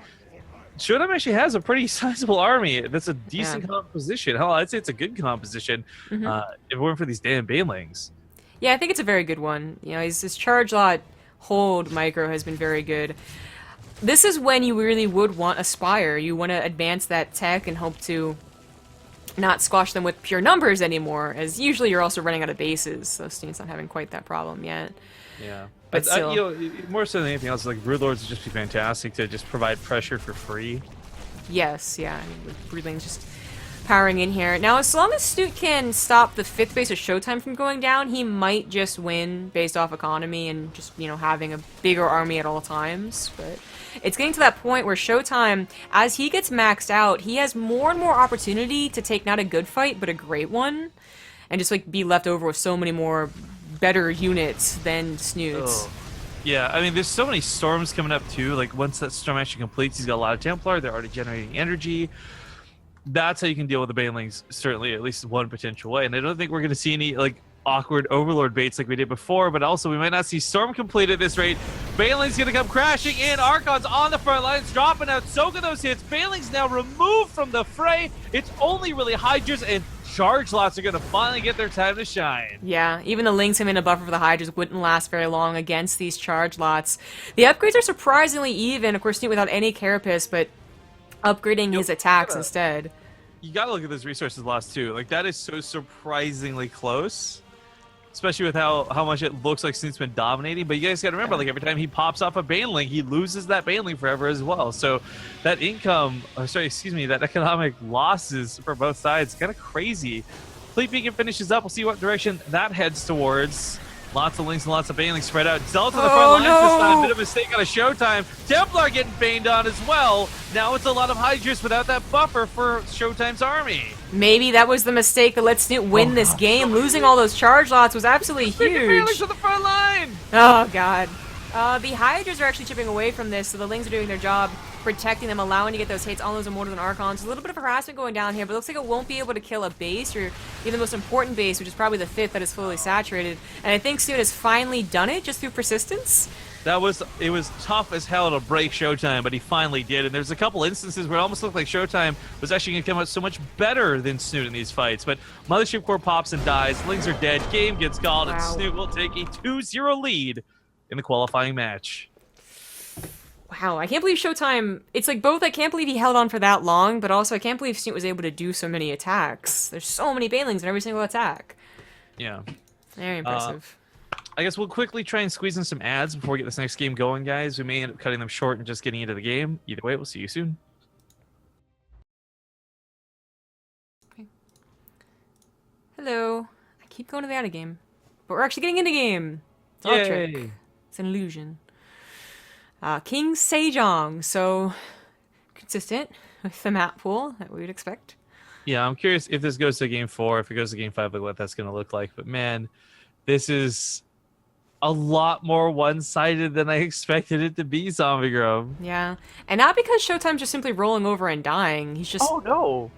ShoWTimE actually has a pretty sizable army. That's a decent composition. Hell, I'd say it's a good composition if it weren't for these damn Banelings. Yeah, I think it's a very good one. You know, his charge lot hold micro has been very good. This is when you really would want a Spire. You want to advance that tech and hope to not squash them with pure numbers anymore, as usually you're also running out of bases, so Snute's not having quite that problem yet. Yeah. But still. You know, more so than anything else, like, Brood Lords would just be fantastic to just provide pressure for free. Yes, yeah, I mean, with Broodlings just powering in here. Now, as long as Snute can stop the 5th base of ShoWTimE from going down, he might just win based off economy and just, you know, having a bigger army at all times, but it's getting to that point where ShoWTimE, as he gets maxed out, he has more and more opportunity to take not a good fight, but a great one, and just, like, be left over with so many more better units than Snute's. Oh. Yeah, I mean, there's so many storms coming up, too. Like, once that storm actually completes, he's got a lot of Templar. They're already generating energy. That's how you can deal with the Banelings, certainly, at least one potential way. And I don't think we're going to see any, like, awkward Overlord baits like we did before, but also we might not see Storm complete at this rate. Baneling's going to come crashing in. Archon's on the front lines, dropping out, soaking those hits. Baneling's now removed from the fray. It's only really Hydras and charge lots are going to finally get their time to shine. Yeah, even the Lings him in a buffer for the Hydras wouldn't last very long against these charge lots. The upgrades are surprisingly even, of course, without any Carapace, but upgrading his attacks instead. You gotta look at those resources lost too. Like, that is so surprisingly close. Especially with how much it looks like Snute's been dominating. But you guys gotta remember, like, every time he pops off a Baneling, he loses that Baneling forever as well. So that that economic losses for both sides, kind of crazy. Fleet Beacon finishes up. We'll see what direction that heads towards. Lots of Lings and lots of Banelings spread out. Zelda to the front lines this time. Bit of a mistake on a ShoWTimE. Templar getting baned on as well. Now it's a lot of Hydras without that buffer for ShoWTimE's army. Maybe that was the mistake that let Snute win this game. Losing all those charge lots was absolutely huge. Banelings to the front line. Oh, God. The Hydras are actually chipping away from this, so the Lings are doing their job, protecting them, allowing to get those hits on those Immortals and Archons. A little bit of harassment going down here, but it looks like it won't be able to kill a base, or even the most important base, which is probably the 5th that is fully saturated. And I think Snute has finally done it, just through persistence. It was tough as hell to break ShoWTimE, but he finally did. And there's a couple instances where it almost looked like ShoWTimE was actually going to come out so much better than Snute in these fights. But Mothership Core pops and dies. Lings are dead. Game gets called, and Snute will take a 2-0 lead in the qualifying match. Wow, I can't believe ShoWTimE... It's like both I can't believe he held on for that long, but also I can't believe Snute was able to do so many attacks. There's so many Banelings in every single attack. Yeah. Very impressive. I guess we'll quickly try and squeeze in some ads before we get this next game going, guys. We may end up cutting them short and just getting into the game. Either way, we'll see you soon. Okay. Hello. I keep going to the out of game, but we're actually getting into game. It's all a trick. It's an illusion. King Sejong, so consistent with the map pool that we would expect. Yeah, I'm curious if this goes to game 4, if it goes to game 5, like what that's going to look like. But man, this is a lot more one-sided than I expected it to be, Zombie Grove. Yeah, and not because ShoWTime's just simply rolling over and dying. He's just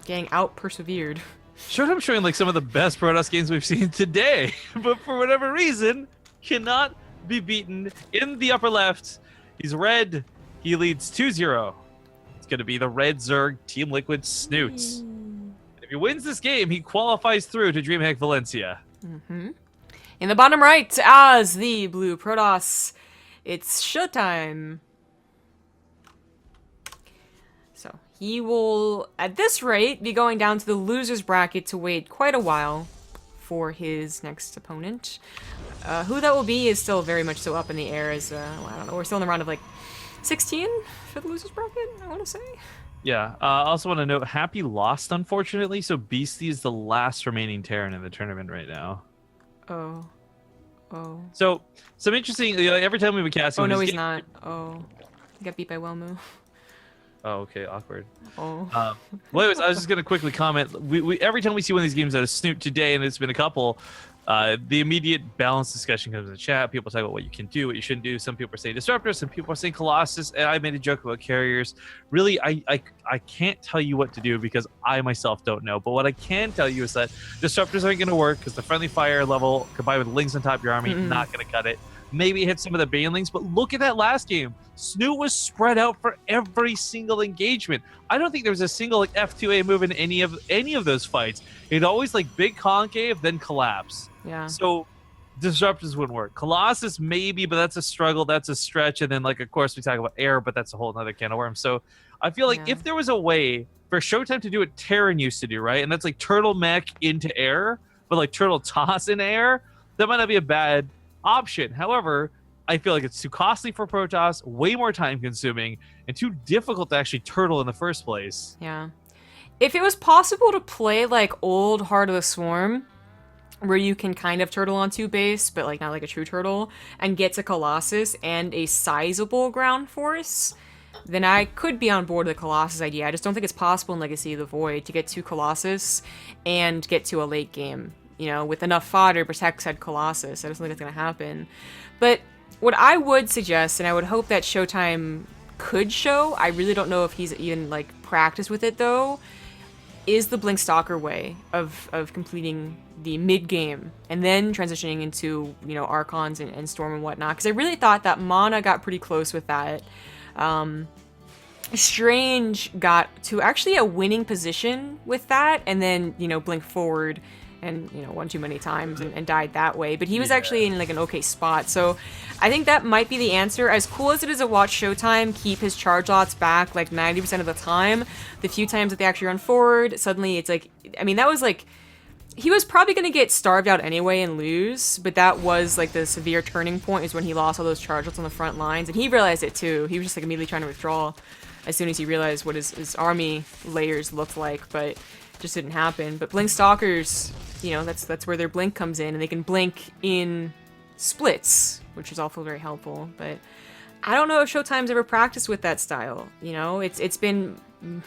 getting out-persevered. ShoWTime's showing like some of the best Protoss games we've seen today, but for whatever reason, cannot be beaten. In the upper left, he's red. He leads 2-0. It's going to be the Red Zerg Team Liquid Snutes. If he wins this game, he qualifies through to DreamHack Valencia. In the bottom right, as the blue Protoss, it's ShoWTimE. So he will, at this rate, be going down to the loser's bracket to wait quite a while for his next opponent. Who that will be is still very much so up in the air, as, well, I don't know, we're still in the round of like 16 for the loser's bracket, I want to say. Yeah, I also want to note, Happy lost, unfortunately, so Beastie is the last remaining Terran in the tournament right now. Oh. So, some interesting, every time we've been casting... Oh, no, he's not. Oh. He got beat by Wellmu. Oh, okay, awkward. Oh. Well, anyways, I was just gonna quickly comment. We every time we see one of these games out of Snute today, and it's been a couple, the immediate balance discussion comes in the chat. People talk about what you can do, what you shouldn't do. Some people are saying Disruptor, some people are saying Colossus, and I made a joke about carriers. Really, I can't tell you what to do because I myself don't know. But what I can tell you is that Disruptors aren't gonna work because the friendly fire level combined with Lings on top of your army, not gonna cut it. Maybe hit some of the Banelings, but look at that last game. Snute was spread out for every single engagement. I don't think there was a single like F2A move in any of those fights. It always like big concave, then collapse. Yeah. So Disruptors wouldn't work. Colossus maybe, but that's a struggle, that's a stretch. And then like of course we talk about air, but that's a whole other can of worms. So I feel like if there was a way for ShoWTimE to do what Terran used to do, right? And that's like turtle mech into air, but like turtle toss in air, that might not be a bad option. However, I feel like it's too costly for Protoss, way more time consuming, and too difficult to actually turtle in the first place. Yeah. If it was possible to play like old Heart of the Swarm, where you can kind of turtle on 2 base, but like not like a true turtle, and get to Colossus and a sizable ground force, then I could be on board with the Colossus idea. I just don't think it's possible in Legacy of the Void to get to Colossus and get to a late game. You know, with enough fodder, protect said Colossus. I just don't think it's going to happen. But what I would suggest, and I would hope that ShoWTimE could show, I really don't know if he's even, like, practiced with it, though, is the Blink Stalker way of completing the mid-game and then transitioning into, you know, Archons and Storm and whatnot. Because I really thought that Mana got pretty close with that. Strange got to actually a winning position with that, and then, you know, blink forward and, you know, one too many times and died that way. But he was actually in like an okay spot. So I think that might be the answer. As cool as it is to watch ShoWTimE keep his charge lots back like 90% of the time, the few times that they actually run forward, suddenly it's like, I mean, that was like, he was probably going to get starved out anyway and lose, but that was like the severe turning point is when he lost all those charge lots on the front lines. And he realized it too. He was just like immediately trying to withdraw as soon as he realized what his army layers looked like, but just didn't happen. But Blink Stalkers, you know, that's where their blink comes in, and they can blink in splits, which is also very helpful. But I don't know if ShoWTimE's ever practiced with that style. You know, it's been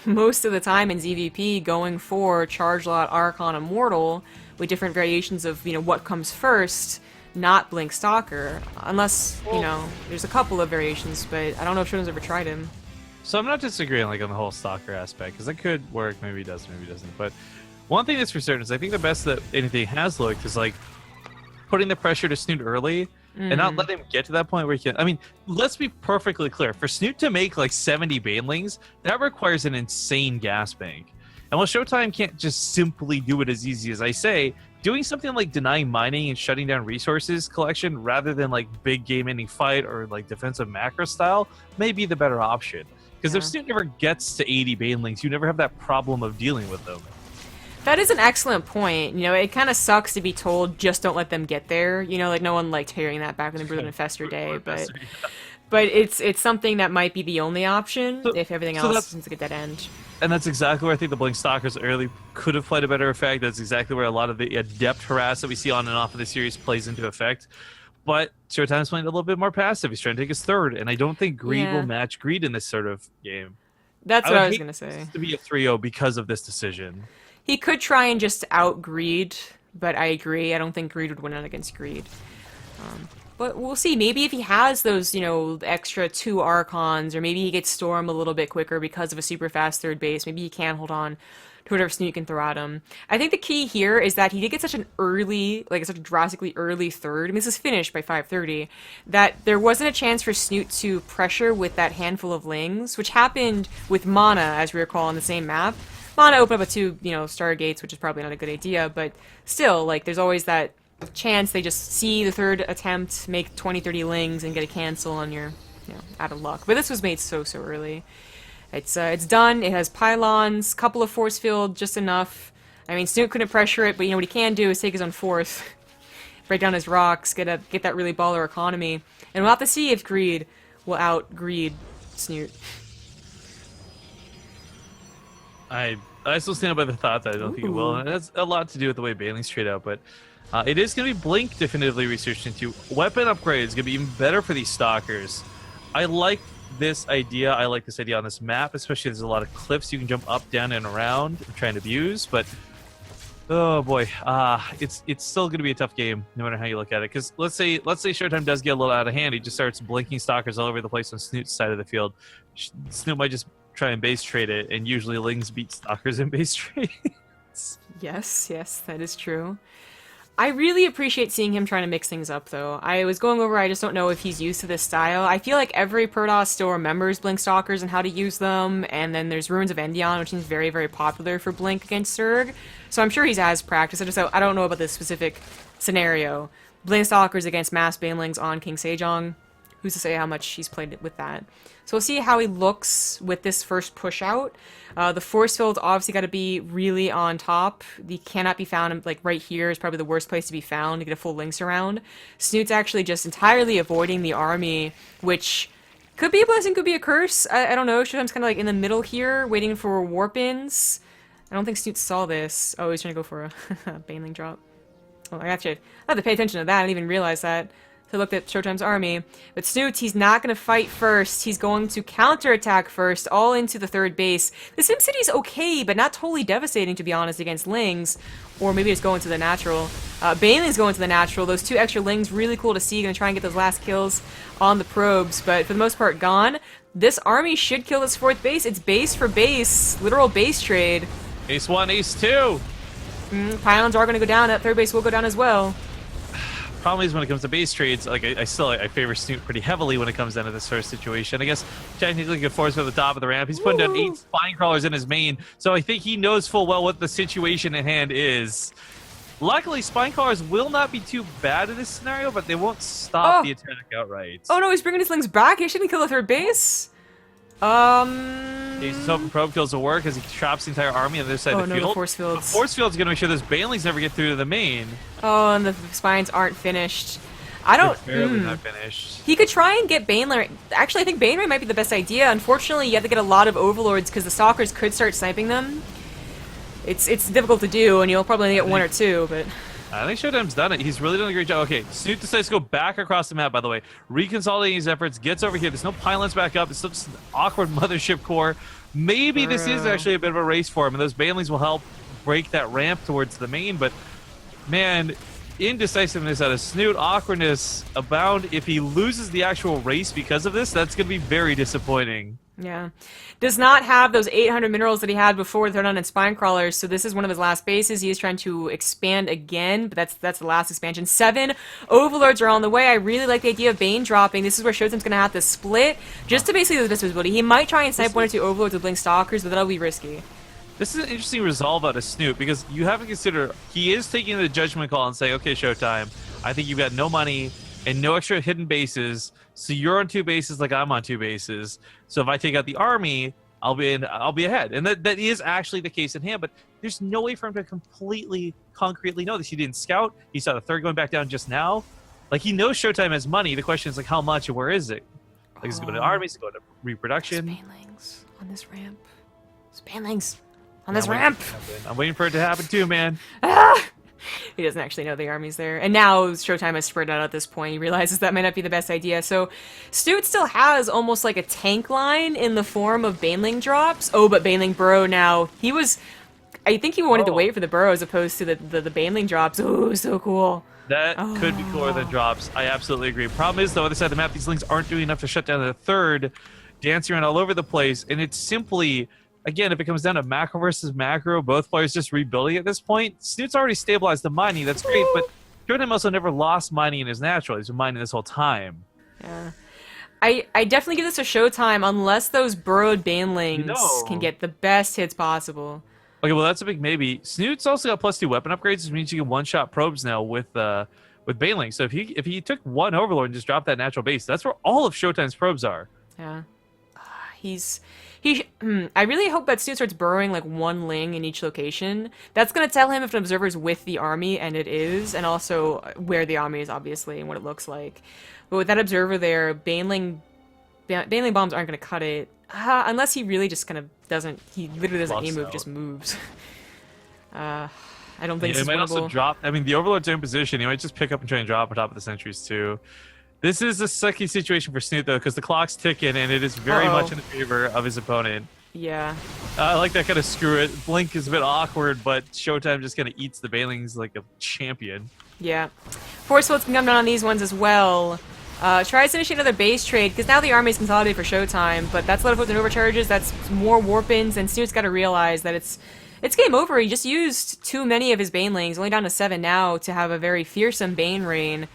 most of the time in ZVP going for Charge Lot, Archon, Immortal with different variations of, you know, what comes first, not Blink Stalker. Unless, you know, there's a couple of variations, but I don't know if ShoWTimE's ever tried him. So I'm not disagreeing like on the whole Stalker aspect, because that could work, maybe it doesn't, maybe it doesn't. But one thing that's for certain is I think the best that anything has looked is like putting the pressure to Snute early and not let him get to that point where he can. I mean, let's be perfectly clear. For Snute to make like 70 Banelings, that requires an insane gas bank. And while ShoWTimE can't just simply do it as easy as I say, doing something like denying mining and shutting down resources collection rather than like big game ending fight or like defensive macro style may be the better option. Because if Snute never gets to 80 Banelings, you never have that problem of dealing with them. That is an excellent point. You know, it kind of sucks to be told, just don't let them get there. You know, like no one liked hearing that back in the Brood Infestor day, but it's something that might be the only option if everything else seems like a dead end. And that's exactly where I think the Blink Stalkers early could have played a better effect. That's exactly where a lot of the adept harass that we see on and off of the series plays into effect. But ShoWTimE's playing a little bit more passive. He's trying to take his third, and I don't think Greed will match Greed in this sort of game. That's what I was going to say. To be a 3-0 because of this decision. He could try and just out-Greed, but I agree. I don't think Greed would win out against Greed. But we'll see. Maybe if he has those, you know, extra 2 Archons, or maybe he gets Storm a little bit quicker because of a super fast third base, maybe he can hold on to whatever Snute can throw at him. I think the key here is that he did get such an early, like such a drastically early third, I mean, this is finished by 5:30, that there wasn't a chance for Snute to pressure with that handful of Lings, which happened with Mana, as we recall, on the same map. Mana opened up a 2, you know, Stargates, which is probably not a good idea, but still, like, there's always that chance they just see the third attempt, make 20-30 Lings, and get a cancel, and you're, you know, out of luck. But this was made so early. It's done. It has pylons, couple of force field, just enough. I mean, Snute couldn't pressure it, but you know what he can do is take his own fourth, break down his rocks, get that really baller economy, and we'll have to see if Greed will out-Greed Snute. I still stand by the thought that I don't think it will, and it has a lot to do with the way Banelings trade out, but it is going to be Blink definitively researched into. Weapon upgrades going to be even better for these Stalkers. I like this idea. I like this idea on this map, especially there's a lot of cliffs you can jump up, down, and around and try and abuse. But oh boy, it's still going to be a tough game, no matter how you look at it. Because let's say ShoWTimE does get a little out of hand. He just starts blinking stalkers all over the place on Snute's side of the field. Snute might just try and base trade it, and usually Lings beat stalkers in base trades. Yes, that is true. I really appreciate seeing him trying to mix things up, though. I was going over, I just don't know if he's used to this style. I feel like every Protoss still remembers Blink Stalkers and how to use them, and then there's Ruins of Endion, which seems very, very popular for Blink against Zerg. So I'm sure he's as practiced. I don't know about this specific scenario. Blink Stalkers against Mass Banelings on King Sejong. Who's to say how much he's played with that? So we'll see how he looks with this first push out. The force field's obviously got to be really on top. The cannot be found, like right here is probably the worst place to be found to get a full Lynx around. Snute's actually just entirely avoiding the army, which could be a blessing, could be a curse. I don't know. ShoWTimE's kind of like in the middle here, waiting for warp-ins. I don't think Snute saw this. Oh, he's trying to go for a Baneling drop. Oh, I have to pay attention to that. I didn't even realize that. So I looked at ShoWTimE's army. But Snute, he's not going to fight first. He's going to counterattack first, all into the third base. The SimCity's okay, but not totally devastating, to be honest, against Lings. Or maybe just go into the natural. Baneling's going to the natural. Those 2 extra Lings, really cool to see. Going to try and get those last kills on the probes. But for the most part, gone. This army should kill this 4th base. It's base for base. Literal base trade. Ace 1, Ace 2. Pylons are going to go down. That 3rd base will go down as well. Problem is when it comes to base trades, like I favor Snute pretty heavily when it comes down to this sort of situation. I guess technically good force at the top of the ramp. He's putting down 8 spine crawlers in his main, so I think he knows full well what the situation at hand is. Luckily, spine crawlers will not be too bad in this scenario, but they won't stop the attack outright. Oh no, he's bringing his Lings back. He shouldn't kill the 3rd base. He's hoping probe kills will work as he traps the entire army on the other side of the field. The force fields. The force field's going to make sure those Banelings never get through to the main. Oh, and the spines aren't finished. I don't... They're barely not finished. He could try and get Baneling. Actually, I think Baneling might be the best idea. Unfortunately, you have to get a lot of Overlords because the Stalkers could start sniping them. It's difficult to do, and you'll probably only get 1 or 2, but... I think ShoWTimE's done it. He's really done a great job. Okay, Snute decides to go back across the map, by the way. Reconsolidating his efforts, gets over here. There's no pylons back up. It's still just an awkward mothership core. Maybe this is actually a bit of a race for him, and those Banelings will help break that ramp towards the main, but, man, indecisiveness out of Snute, awkwardness abound. If he loses the actual race because of this, that's going to be very disappointing. Yeah. Does not have those 800 minerals that he had before Third and Spine Crawlers, so this is one of his last bases. He is trying to expand again, but that's the last expansion. 7 Overlords are on the way. I really like the idea of Bane dropping. This is where ShoWTimE's going to have to split, just to basically do this visibility. He might try and snipe 1 or 2 Overlords with Blink Stalkers, but that'll be risky. This is an interesting resolve out of Snute, because you have to consider he is taking the judgment call and saying, okay, ShoWTimE, I think you've got no money and no extra hidden bases, so you're on 2 bases like I'm on 2 bases. So if I take out the army, I'll be ahead. And that is actually the case in hand, but there's no way for him to completely, concretely know this. He didn't scout. He saw the 3rd going back down just now. Like, he knows ShoWTimE has money. The question is, like, how much and where is it? Like, is it going to armies? Is it going to reproduction? Banelings on this ramp. Banelings on this ramp. I'm waiting for it to happen too, man. He doesn't actually know the army's there. And now ShoWTimE has spread out at this point. He realizes that might not be the best idea. So Snute still has almost like a tank line in the form of Baneling drops. Oh, but Baneling Burrow now. I think he wanted to wait for the Burrow as opposed to the Baneling drops. Oh, so cool. That could be cooler than drops. I absolutely agree. Problem is, though, other side of the map, these Lings aren't doing enough to shut down the 3rd, dancing around all over the place. And it's simply... Again, if it comes down to macro versus macro, both players just rebuilding at this point. Snute's already stabilized the mining. That's great, but ShoWTimE also never lost mining in his natural. He's been mining this whole time. Yeah. I definitely give this a ShoWTimE unless those burrowed Banelings can get the best hits possible. Okay, well, that's a big maybe. Snute's also got +2 weapon upgrades, which means you can one-shot probes now with Baneling. So if he took 1 Overlord and just dropped that natural base, that's where all of ShoWTimE's probes are. Yeah. I really hope that Snute starts burrowing like 1 Ling in each location. That's going to tell him if an observer's with the army, and it is, and also where the army is, obviously, and what it looks like. But with that observer there, Baneling bombs aren't going to cut it. Unless he really just kind of doesn't, he literally doesn't A-move, just moves. I don't think this is might winnable. also drop, I mean, the Overlord's in position. He might just pick up and try and drop on top of the sentries, too. This is a sucky situation for Snute, though, because the clock's ticking, and it is very much in the favor of his opponent. Yeah. I like that kind of screw it. Blink is a bit awkward, but ShoWTimE just kind of eats the Bailings like a champion. Yeah. Force Fields can come down on these ones as well. Tries to initiate another base trade, because now the army is consolidated for ShoWTimE, but that's a lot of and overcharges, that's more warp-ins, and Snoot's got to realize that it's game over. He just used too many of his Banelings, only down to 7 now, to have a very fearsome Bane reign.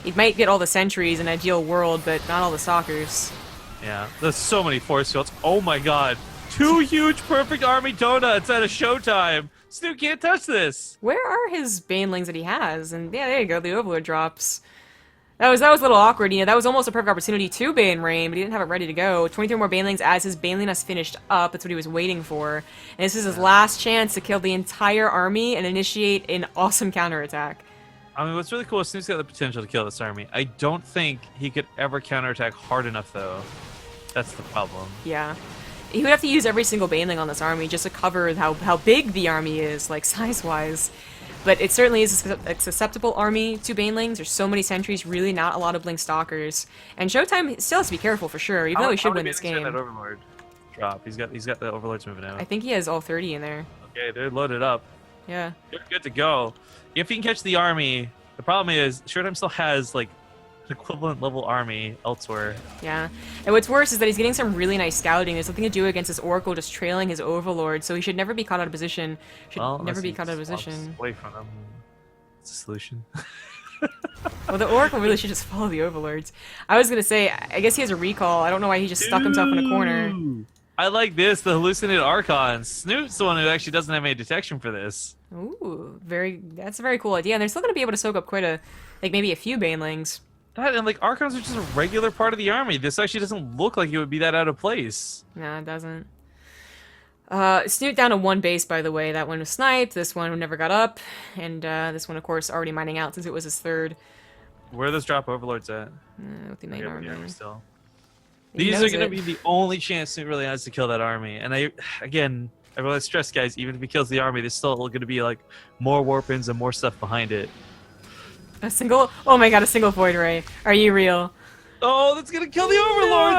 He might get all the sentries in an ideal world, but not all the stalkers. Yeah, there's so many force fields. Oh my god. 2 huge perfect army donuts out of ShoWTimE. Snute can't touch this. Where are his Banelings that he has? And yeah, there you go, the Overlord drops. That was a little awkward, you know, that was almost a perfect opportunity to Bane Reign, but he didn't have it ready to go. 23 more Banelings as his Baneliness finished up, that's what he was waiting for. And this is his last chance to kill the entire army and initiate an awesome counterattack. I mean, what's really cool is Snoot's got the potential to kill this army. I don't think he could ever counterattack hard enough, though. That's the problem. Yeah. He would have to use every single Baneling on this army just to cover how big the army is, like, size-wise. But it certainly is a susceptible army to Banelings. There's so many sentries, really not a lot of Blink Stalkers. And ShoWTimE still has to be careful for sure, even though he should win this game. That Overlord drop. He's got the Overlords moving out. I think he has all 30 in there. Okay, they're loaded up. Yeah. They're good to go. If he can catch the army, the problem is ShoWTimE still has like an equivalent level army elsewhere. Yeah. And what's worse is that he's getting some really nice scouting. There's nothing to do against his Oracle just trailing his Overlord, so he should never be caught out of position. Never be caught out of position. Away from him. It's a solution. Well, the Oracle really should just follow the Overlords. I was gonna say, I guess he has a recall. I don't know why he just stuck himself in a corner. I like this, the hallucinated Archons. Snoot's the one who actually doesn't have any detection for this. Ooh, that's a very cool idea. And they're still gonna be able to soak up quite maybe a few Banelings. That and like Archons are just a regular part of the army. This actually doesn't look like it would be that out of place. No, it doesn't. Snute down to 1 base, by the way. That one was sniped, this one never got up, and this one, of course, already mining out since it was his 3rd. Where are those drop Overlords at? With the main army. Still. He These are knows going to it. be the only chance Snute really has to kill that army. And I really stress, guys, even if he kills the army, there's still going to be like more warp-ins and more stuff behind it. Oh my god, a single Void Ray. Are you real? Oh, that's going to kill the Overlords!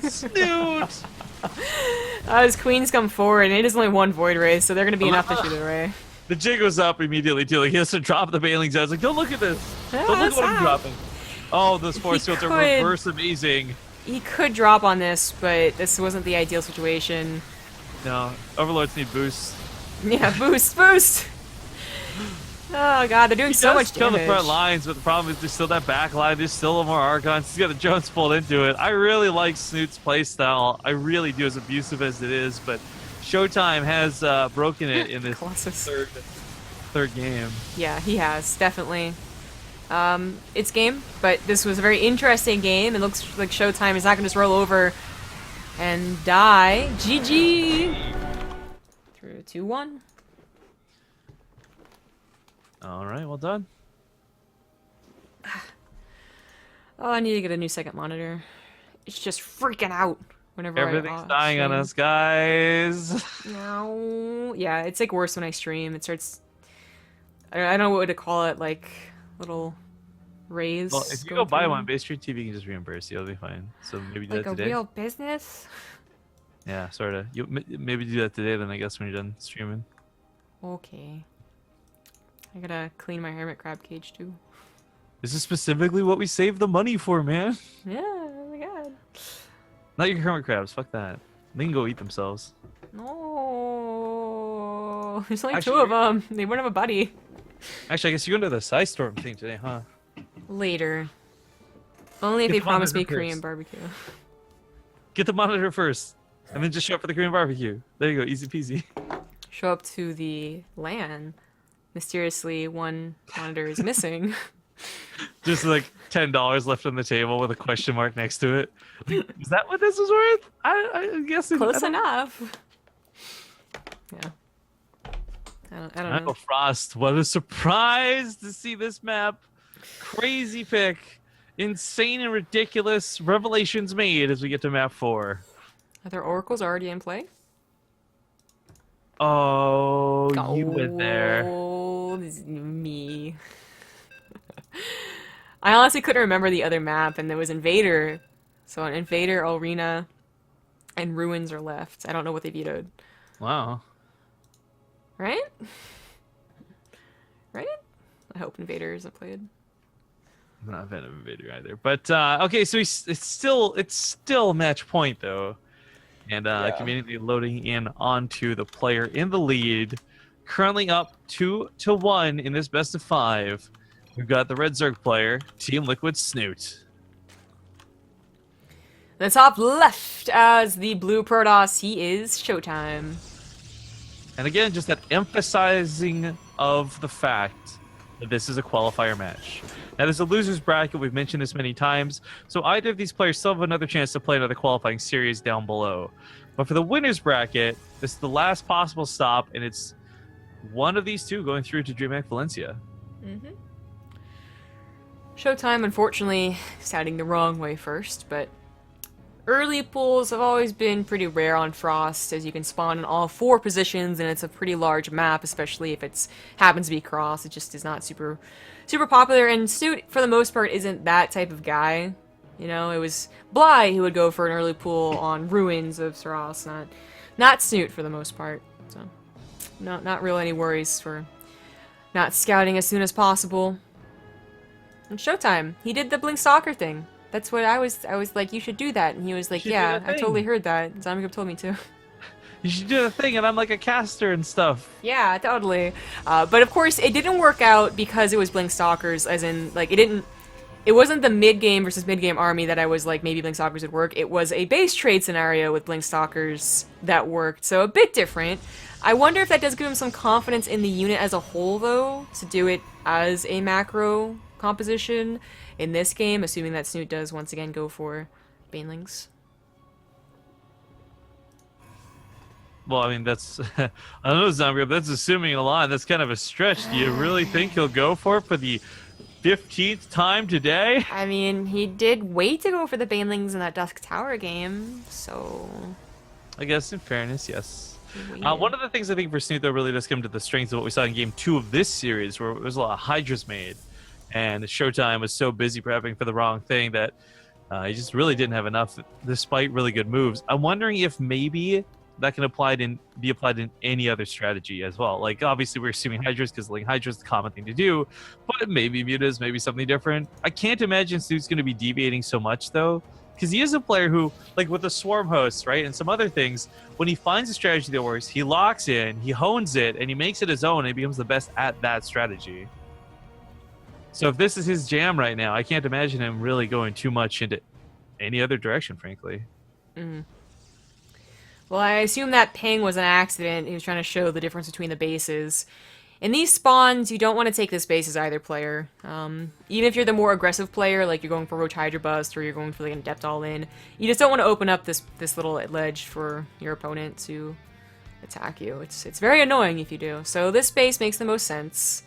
That's so Snute! His queens come forward, and it is only 1 Void Ray, so they're going to be enough to shoot the Ray. The jig was up immediately, too. Like, he has to drop the Bailings. I was like, don't look at this. Yeah, Don't look that's at what I'm sad. dropping. Oh, those force fields are reverse amazing. He could drop on this, but this wasn't the ideal situation. No, Overlords need boosts. Yeah, boost! Oh god, they're doing so much kill damage. the front lines, but the problem is there's still that back line. There's still more Archons. He's got the Jones pulled into it. I really like Snoot's playstyle. I really do, as abusive as it is, but ShoWTimE has broken it in this Colossus. third game. Yeah, he has, definitely. It's game, but this was a very interesting game. It looks like ShoWTimE is not going to just roll over and die. GG! Through 2-1. All right, well done. Oh, I need to get a new second monitor. It's just freaking out whenever Everything's dying on us, guys. No. Yeah, it's like worse when I stream. It starts... I don't know what to call it, like little rays. Well, if you go buy one, BaseTradeTV can just reimburse you. It'll be fine. So maybe do like that a today. real business? Yeah, sort of. You maybe do that today, then I guess when you're done streaming. Okay. I gotta clean my hermit crab cage too. This is specifically what we saved the money for, man. Yeah, oh my god. Not your hermit crabs. Fuck that. They can go eat themselves. No. There's only Actually, 2 of them. They wouldn't have a buddy. Actually, I guess you're going to the Side Storm thing today, huh? Later. Only if Get they the promise me monitor Korean first. barbecue. Get the monitor first, and then just show up for the Korean barbecue. There you go, easy peasy. Show up to the LAN. Mysteriously, 1 monitor is missing. Just like $10 left on the table with a question mark next to it. Is that what this was worth? I guess it, Close enough. Yeah. I don't know. Michael Frost, what a surprise to see this map. Crazy pick. Insane and ridiculous revelations made as we get to map 4. Are there oracles already in play? Oh, you went there. Oh, this is me. I honestly couldn't remember the other map, and there was Invader. So on Invader, Arena, and Ruins are left. I don't know what they vetoed. Wow. Right? Right? I hope Invader isn't played. I'm not a fan of Invader either. But okay, so it's still match point though. And conveniently loading in onto the player in the lead. Currently up 2-1 in this best of 5. We've got the Red Zerg player, Team Liquid Snute. The top left as the blue Protoss, he is ShoWTimE. And again, just that emphasizing of the fact that this is a qualifier match. Now, there's a loser's bracket. We've mentioned this many times. So either of these players still have another chance to play another qualifying series down below. But for the winner's bracket, this is the last possible stop, and it's one of these two going through to DreamHack Valencia. ShoWTimE, unfortunately, is heading the wrong way first, but early pools have always been pretty rare on Frost, as you can spawn in all 4 positions, and it's a pretty large map, especially if it happens to be cross. It just is not super popular, and Snute, for the most part, isn't that type of guy. You know, it was Bly who would go for an early pool on Ruins of Saras, not Snute for the most part. So, not really any worries for not scouting as soon as possible. And ShoWTimE, he did the Blink Stalker thing. That's what I was like, you should do that. And he was like, yeah, I totally heard that. Zombie told me to. You should do the thing, and I'm like a caster and stuff. Yeah, totally. But of course, it didn't work out because it was Blink Stalkers, as in, like, it wasn't the mid-game versus mid-game army that I was like, maybe Blink Stalkers would work. It was a base trade scenario with Blink Stalkers that worked, so a bit different. I wonder if that does give him some confidence in the unit as a whole, though, to do it as a macro composition in this game, assuming that Snute does once again go for Banelings. Well, I mean, that's... I don't know, Zombie, but that's assuming a lot. That's kind of a stretch. Do you really think he'll go for it for the 15th time today? I mean, he did wait to go for the Banelings in that Dusk Tower game, so... I guess in fairness, yes. One of the things I think for Snute, though, really does come to the strengths of what we saw in Game 2 of this series, where there was a lot of Hydras made. And ShoWTimE was so busy prepping for the wrong thing that he just really didn't have enough, despite really good moves. I'm wondering if maybe that can be applied in any other strategy as well. Like, obviously, we're assuming Hydras because like Hydras is the common thing to do, but maybe Mutas, maybe something different. I can't imagine Snute's going to be deviating so much, though, because he is a player who, like with the Swarm Hosts, right, and some other things, when he finds a strategy that works, he locks in, he hones it, and he makes it his own, and he becomes the best at that strategy. So if this is his jam right now, I can't imagine him really going too much into any other direction, frankly. Well, I assume that ping was an accident. He was trying to show the difference between the bases. In these spawns, you don't want to take this base as either player. Even if you're the more aggressive player, like you're going for Roach Hydra Bust or you're going for like an Adept All-In, you just don't want to open up this little ledge for your opponent to attack you. It's very annoying if you do. So this base makes the most sense.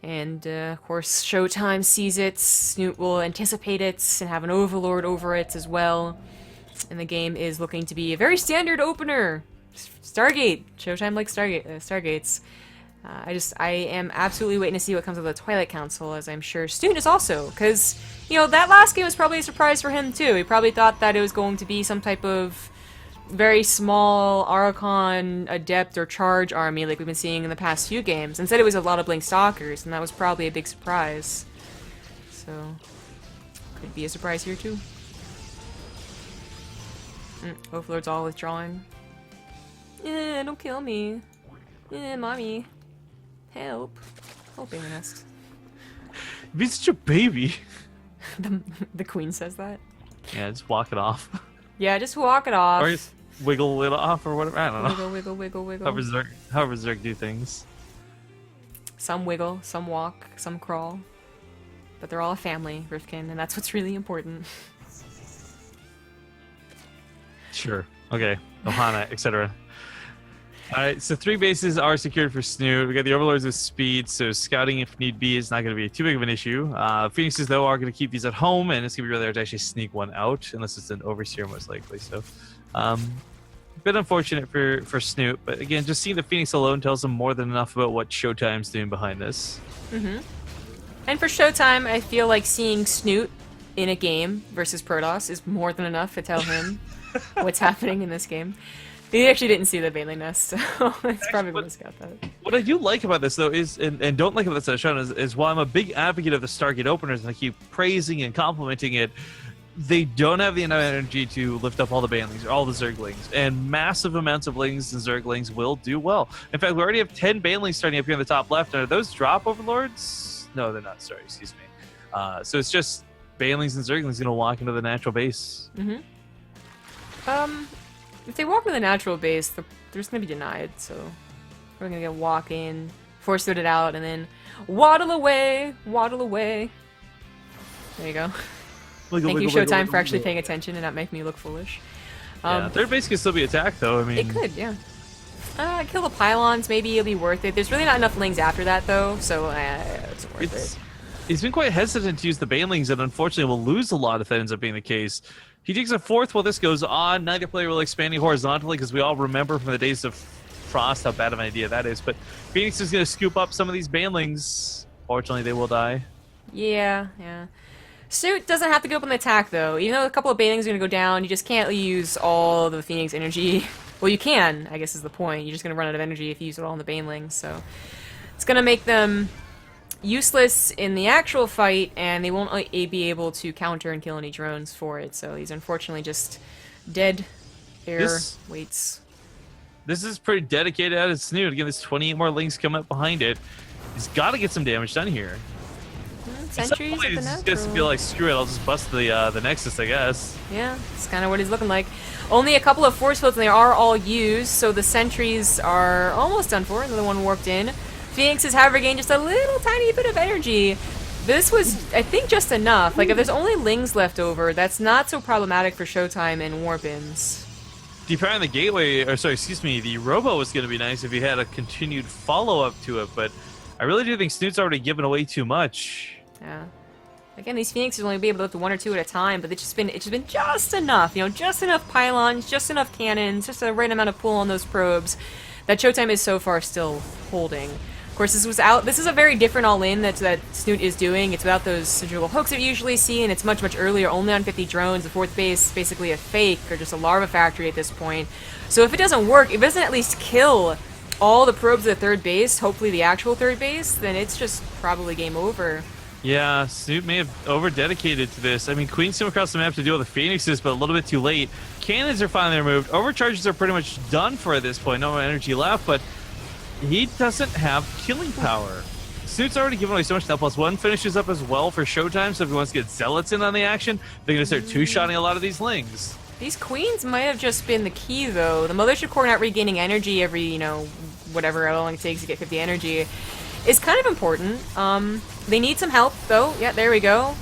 And, of course, ShoWTimE sees it, Snute will anticipate it, and have an Overlord over it as well. And the game is looking to be a very standard opener. Stargate. ShoWTimE likes Stargates. I am absolutely waiting to see what comes of the Twilight Council, as I'm sure Snute is also. Because, you know, that last game was probably a surprise for him, too. He probably thought that it was going to be some type of very small Archon, Adept, or Charge army like we've been seeing in the past few games. Instead, it was a lot of Blink Stalkers, and that was probably a big surprise. So, could be a surprise here, too. Overlord's all withdrawing. Yeah, don't kill me. Yeah, mommy. Help. Helping nest. Be such a baby. The queen says that? Yeah, just walk it off. Yeah, just walk it off. Or just wiggle it off or whatever. I don't know. Wiggle, wiggle, wiggle, wiggle. How Zerg do things. Some wiggle, some walk, some crawl. But they're all a family, Rifkin, and that's what's really important. Sure. Okay. Ohana, etc. Alright, so 3 bases are secured for Snute. We got the Overlords with speed, so scouting if need be is not going to be too big of an issue. Phoenixes, though, are going to keep these at home, and it's going to be really hard to actually sneak one out, unless it's an Overseer, most likely. So, a bit unfortunate for Snute, but again, just seeing the Phoenix alone tells them more than enough about what ShoWTimE's doing behind this. And for ShoWTimE, I feel like seeing Snute in a game versus Protoss is more than enough to tell him what's happening in this game. He actually didn't see the Bailey Nest, so it's probably what he's got that. What I do like about this, though, is, and don't like about this show, is while I'm a big advocate of the Stargate openers and I keep praising and complimenting it, they don't have the enough energy to lift up all the Banelings or all the Zerglings, and massive amounts of Lings and Zerglings will do well. In fact, we already have 10 Banelings starting up here in the top left. Are those drop overlords? No, they're not. Sorry, excuse me. So it's just Banelings and Zerglings going to walk into the natural base. If they walk to the natural base, they're just going to be denied, so we're going to get walk in, force it out, and then waddle away, waddle away. There you go. Thank you, ShoWTimE, for actually paying attention and not making me look foolish. Yeah, third base could still be attacked, though. I mean, it could, yeah. Kill the pylons, maybe it'll be worth it. There's really not enough Lings after that, though, so it's worth it. He's been quite hesitant to use the Banelings, and unfortunately will lose a lot if that ends up being the case. He takes a fourth while this goes on. Neither player will expanding horizontally, because we all remember from the days of Frost how bad of an idea that is. But Phoenix is going to scoop up some of these Banelings. Fortunately, they will die. Yeah. Snute doesn't have to go up on the attack, though. Even though a couple of Banelings are going to go down, you just can't use all the Phoenix energy. Well, you can, I guess is the point. You're just going to run out of energy if you use it all on the Banelings. So it's going to make them useless in the actual fight, and they won't be able to counter and kill any drones for it. So he's unfortunately just dead air weights. This is pretty dedicated at his Snute. Again, there's 28 more Lings coming up behind it. He's got to get some damage done here. Sentries at the He's natural. just feel like, screw it, I'll just bust the Nexus, I guess. Yeah, it's kind of what he's looking like. Only a couple of force fields, and they are all used, so the sentries are almost done for. Another one warped in. Phoenix has regained just a little tiny bit of energy. This was, I think, just enough. Like, if there's only Lings left over, that's not so problematic for ShoWTimE and warp-ins. Defining the gateway, or sorry, excuse me, the Robo was going to be nice if he had a continued follow-up to it, but I really do think Snute's already given away too much. Yeah. Again, these Phoenixes will only be able to lift one or two at a time, but it's just been just enough. You know, just enough pylons, just enough cannons, just the right amount of pull on those probes that ShoWTimE is so far still holding. Of course, this is a very different all-in that Snute is doing. It's without those centrifugal hooks that you usually see, and it's much, much earlier, only on 50 drones. The fourth base basically a fake, or just a larva factory at this point. So if it doesn't work, if it doesn't at least kill all the probes at the third base, hopefully the actual third base, then it's just probably game over. Yeah, Snute may have over-dedicated to this. I mean, Queen's come across the map to deal with the Phoenixes, but a little bit too late. Cannons are finally removed. Overcharges are pretty much done for at this point. No more energy left, but he doesn't have killing power. Snute's already given away so much. Now, +1 finishes up as well for ShoWTimE, so if he wants to get Zealots in on the action, they're going to start two-shotting a lot of these Lings. These Queens might have just been the key, though. The Mothership Core not regaining energy every, whatever, how long it takes to get 50 energy is kind of important. They need some help, though. Yeah, there we go.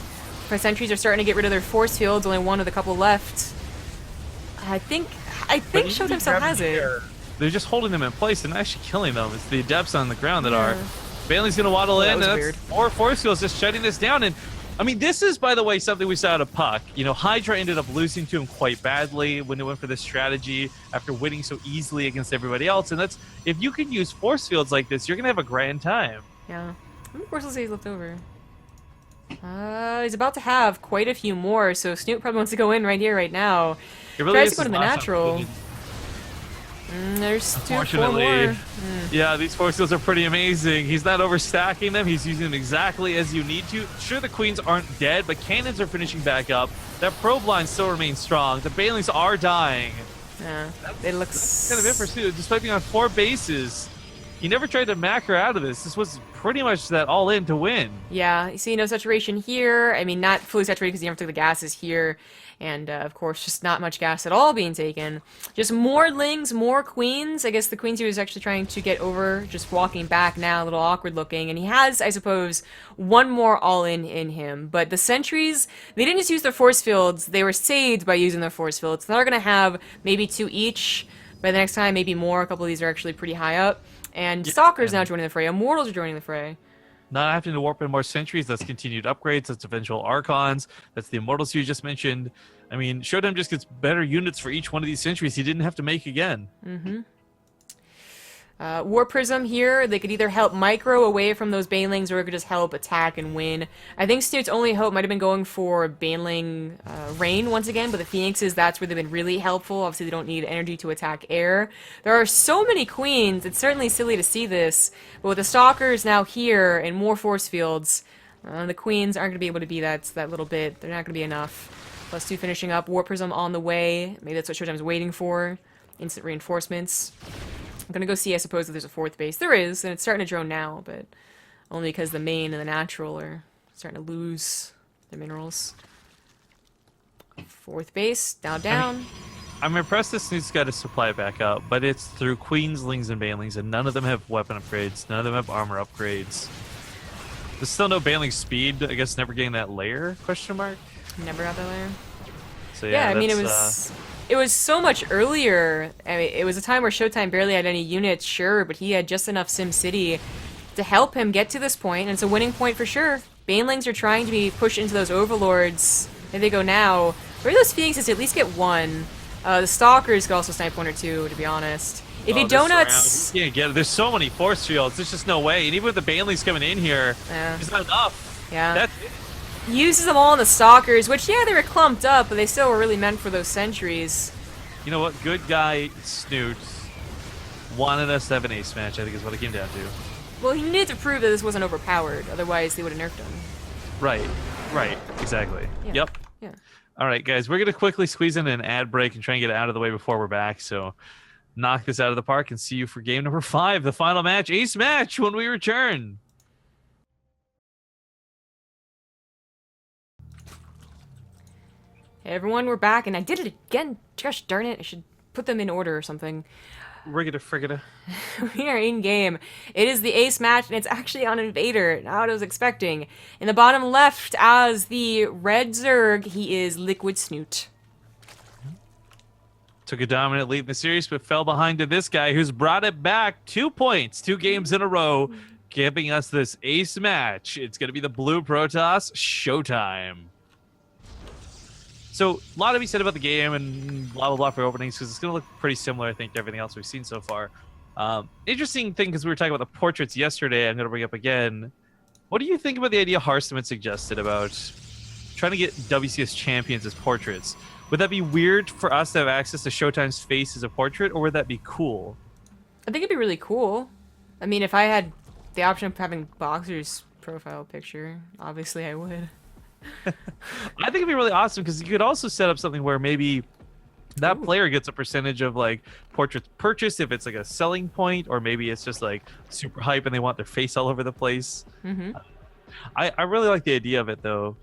My sentries are starting to get rid of their force fields. Only one with a couple left. I think ShoWTimE still has it. They're just holding them in place and actually killing them. It's the adepts on the ground that are. Bailey's going to waddle in, and that's more force fields just shutting this down. And I mean, this is, by the way, something we saw out of Puck. Hydra ended up losing to him quite badly when they went for this strategy after winning so easily against everybody else. And that's, if you can use force fields like this, you're going to have a grand time. Yeah. How many force fields he's left over? He's about to have quite a few more, so Snute probably wants to go in right here, right now. It really tries to go to the natural. There's 4 more. Yeah, these force fields are pretty amazing. He's not overstacking them. He's using them exactly as you need to. Sure, the Queens aren't dead, but cannons are finishing back up. That probe line still remains strong. The Banelings are dying. Yeah, it looks... That's kind of it for Snute. Despite being on 4 bases, he never tried to macro out of this. This was pretty much that all-in to win. Yeah, you see no saturation here. I mean, not fully saturated because you never took the gases here. And, of course, just not much gas at all being taken. Just more Lings, more Queens. I guess the Queens he was actually trying to get over, just walking back now, a little awkward looking. And he has, I suppose, one more all-in in him. But the sentries, they didn't just use their force fields. They were saved by using their force fields. They're going to have maybe 2 each by the next time, maybe more. A couple of these are actually pretty high up. And Stalker's now joining the fray. Immortals are joining the fray. Not having to warp in more sentries, that's continued upgrades, that's eventual Archons, that's the Immortals you just mentioned. I mean, ShoWTimE just gets better units for each one of these sentries he didn't have to make again. War Prism here, they could either help micro away from those Banelings or it could just help attack and win. I think Snoot's only hope might have been going for Baneling Rain once again, but the Phoenixes, that's where they've been really helpful. Obviously, they don't need energy to attack air. There are so many Queens, it's certainly silly to see this, but with the Stalkers now here and more force fields, the Queens aren't going to be able to be that little bit. They're not going to be enough. +2 finishing up, War Prism on the way. Maybe that's what ShoWTimE's waiting for. Instant reinforcements. I'm gonna go see, I suppose, if there's a 4th base. There is, and it's starting to drone now, but only because the main and the natural are starting to lose their minerals. 4th base, down. I'm impressed this Snoot's got his supply back up, but it's through Queenslings and Banelings, and none of them have weapon upgrades. None of them have armor upgrades. There's still no Baneling speed. I guess never getting that layer? Question mark. Never got that layer. So yeah, I mean it was so much earlier. I mean, it was a time where ShoWTimE barely had any units, sure, but he had just enough SimCity to help him get to this point, and it's a winning point for sure. Banelings are trying to be pushed into those overlords. There they go now. Where are those Phoenixes? At least get one. The Stalkers could also snipe 1 or 2, to be honest. If you donuts, you can't get it. There's so many force fields. There's just no way. And even with the Banelings coming in here, there's not enough. Yeah. That's it. Uses them all on the Stalkers, which, yeah, they were clumped up, but they still were really meant for those sentries. You know what? Good guy Snute wanted us to have an ace match, I think is what it came down to. Well, he needed to prove that this wasn't overpowered, otherwise they would have nerfed him. Right, exactly. Yeah. Yep. Yeah. All right, guys, we're going to quickly squeeze in an ad break and try and get it out of the way before we're back, so knock this out of the park and see you for game number 5, the final match, ace match, when we return. Hey everyone, we're back, and I did it again. Gosh darn it, I should put them in order or something. Rigida frigida. We are in game. It is the ace match, and it's actually on Invader, not what I was expecting. In the bottom left, as the red Zerg, he is Liquid Snute. Took a dominant lead in the series, but fell behind to this guy who's brought it back 2 points, 2 games in a row, giving us this ace match. It's going to be the blue Protoss ShoWTimE. So, a lot to be said about the game and blah, blah, blah for openings, because it's going to look pretty similar, I think, to everything else we've seen so far. Interesting thing, because we were talking about the portraits yesterday, I'm going to bring up again. What do you think about the idea Hearthstone suggested about trying to get WCS champions as portraits? Would that be weird for us to have access to ShoWTimE's face as a portrait, or would that be cool? I think it'd be really cool. I mean, if I had the option of having Boxer's profile picture, obviously I would. I think it'd be really awesome because you could also set up something where maybe that player gets a percentage of like portraits purchased if it's like a selling point, or maybe it's just like super hype and they want their face all over the place. I really like the idea of it though.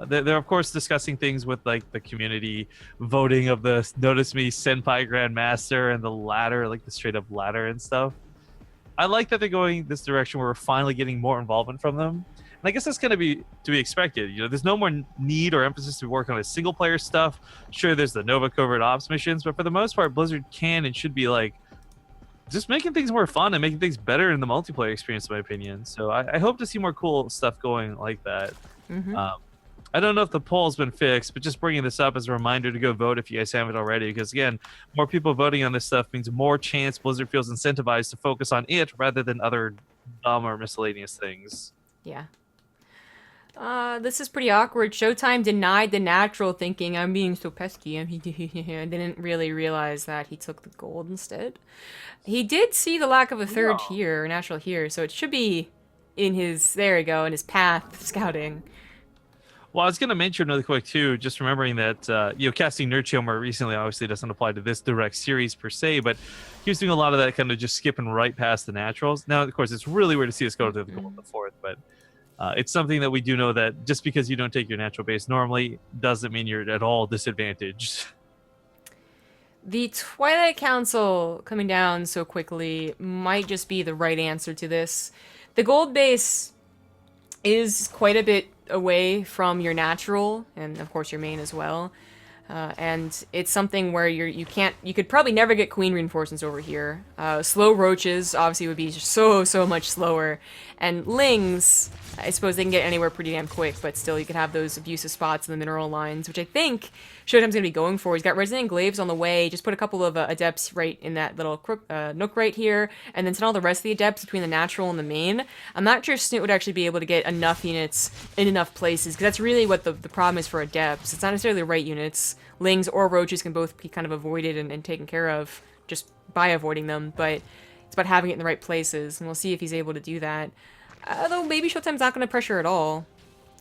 They're of course discussing things with like the community voting of the Notice Me Senpai Grandmaster and the ladder, like the straight up ladder and stuff. I like that they're going this direction where we're finally getting more involvement from them. And I guess that's going to be expected. You know, there's no more need or emphasis to work on a single player stuff. Sure, there's the Nova Covert Ops missions, but for the most part, Blizzard can and should be like just making things more fun and making things better in the multiplayer experience, in my opinion. So I hope to see more cool stuff going like that. I don't know if the poll's been fixed, but just bringing this up as a reminder to go vote if you guys haven't already, because again, more people voting on this stuff means more chance Blizzard feels incentivized to focus on it rather than other dumb or miscellaneous things. Yeah. This is pretty awkward. ShoWTimE denied the natural, thinking I'm being so pesky. I didn't really realize that he took the gold instead. He did see the lack of a third here, natural here, so it should be in his, there we go, in his path scouting. Well, I was going to mention really quick too, just remembering that casting Nerd Show more recently obviously doesn't apply to this direct series per se, but he was doing a lot of that kind of just skipping right past the naturals. Now, of course, it's really weird to see us go to the gold in the 4th, but it's something that we do know that just because you don't take your natural base normally doesn't mean you're at all disadvantaged. The Twilight Council coming down so quickly might just be the right answer to this. The gold base is quite a bit away from your natural, and of course your main as well. And it's something where you could probably never get queen reinforcements over here. Slow roaches obviously would be so much slower, and lings, I suppose they can get anywhere pretty damn quick, but still you could have those abusive spots in the mineral lines, which I think ShoWTimE's gonna be going for. He's got Resonant Glaives on the way, just put a couple of adepts right in that little nook right here, and then send all the rest of the adepts between the natural and the main. I'm not sure Snute would actually be able to get enough units in enough places, because that's really what the problem is for adepts. It's not necessarily the right units. Lings or roaches can both be kind of avoided and taken care of just by avoiding them, but it's about having it in the right places, and we'll see if he's able to do that. Although maybe ShoWTimE's not going to pressure at all.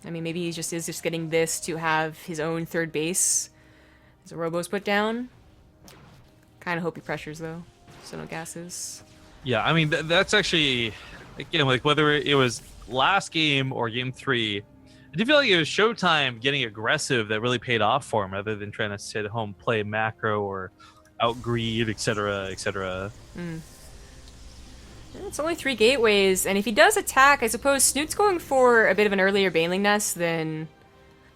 I mean, maybe he is just getting this to have his own third base as a Robo's put down. Kind of hope he pressures, though, so no gases. Yeah, I mean, that's actually, again, like whether it was last game or game 3, I do feel like it was ShoWTimE getting aggressive that really paid off for him, rather than trying to sit at home, play macro or outgreed, etc., etc. It's only 3 gateways, and if he does attack, I suppose Snoot's going for a bit of an earlier Baneling Nest than...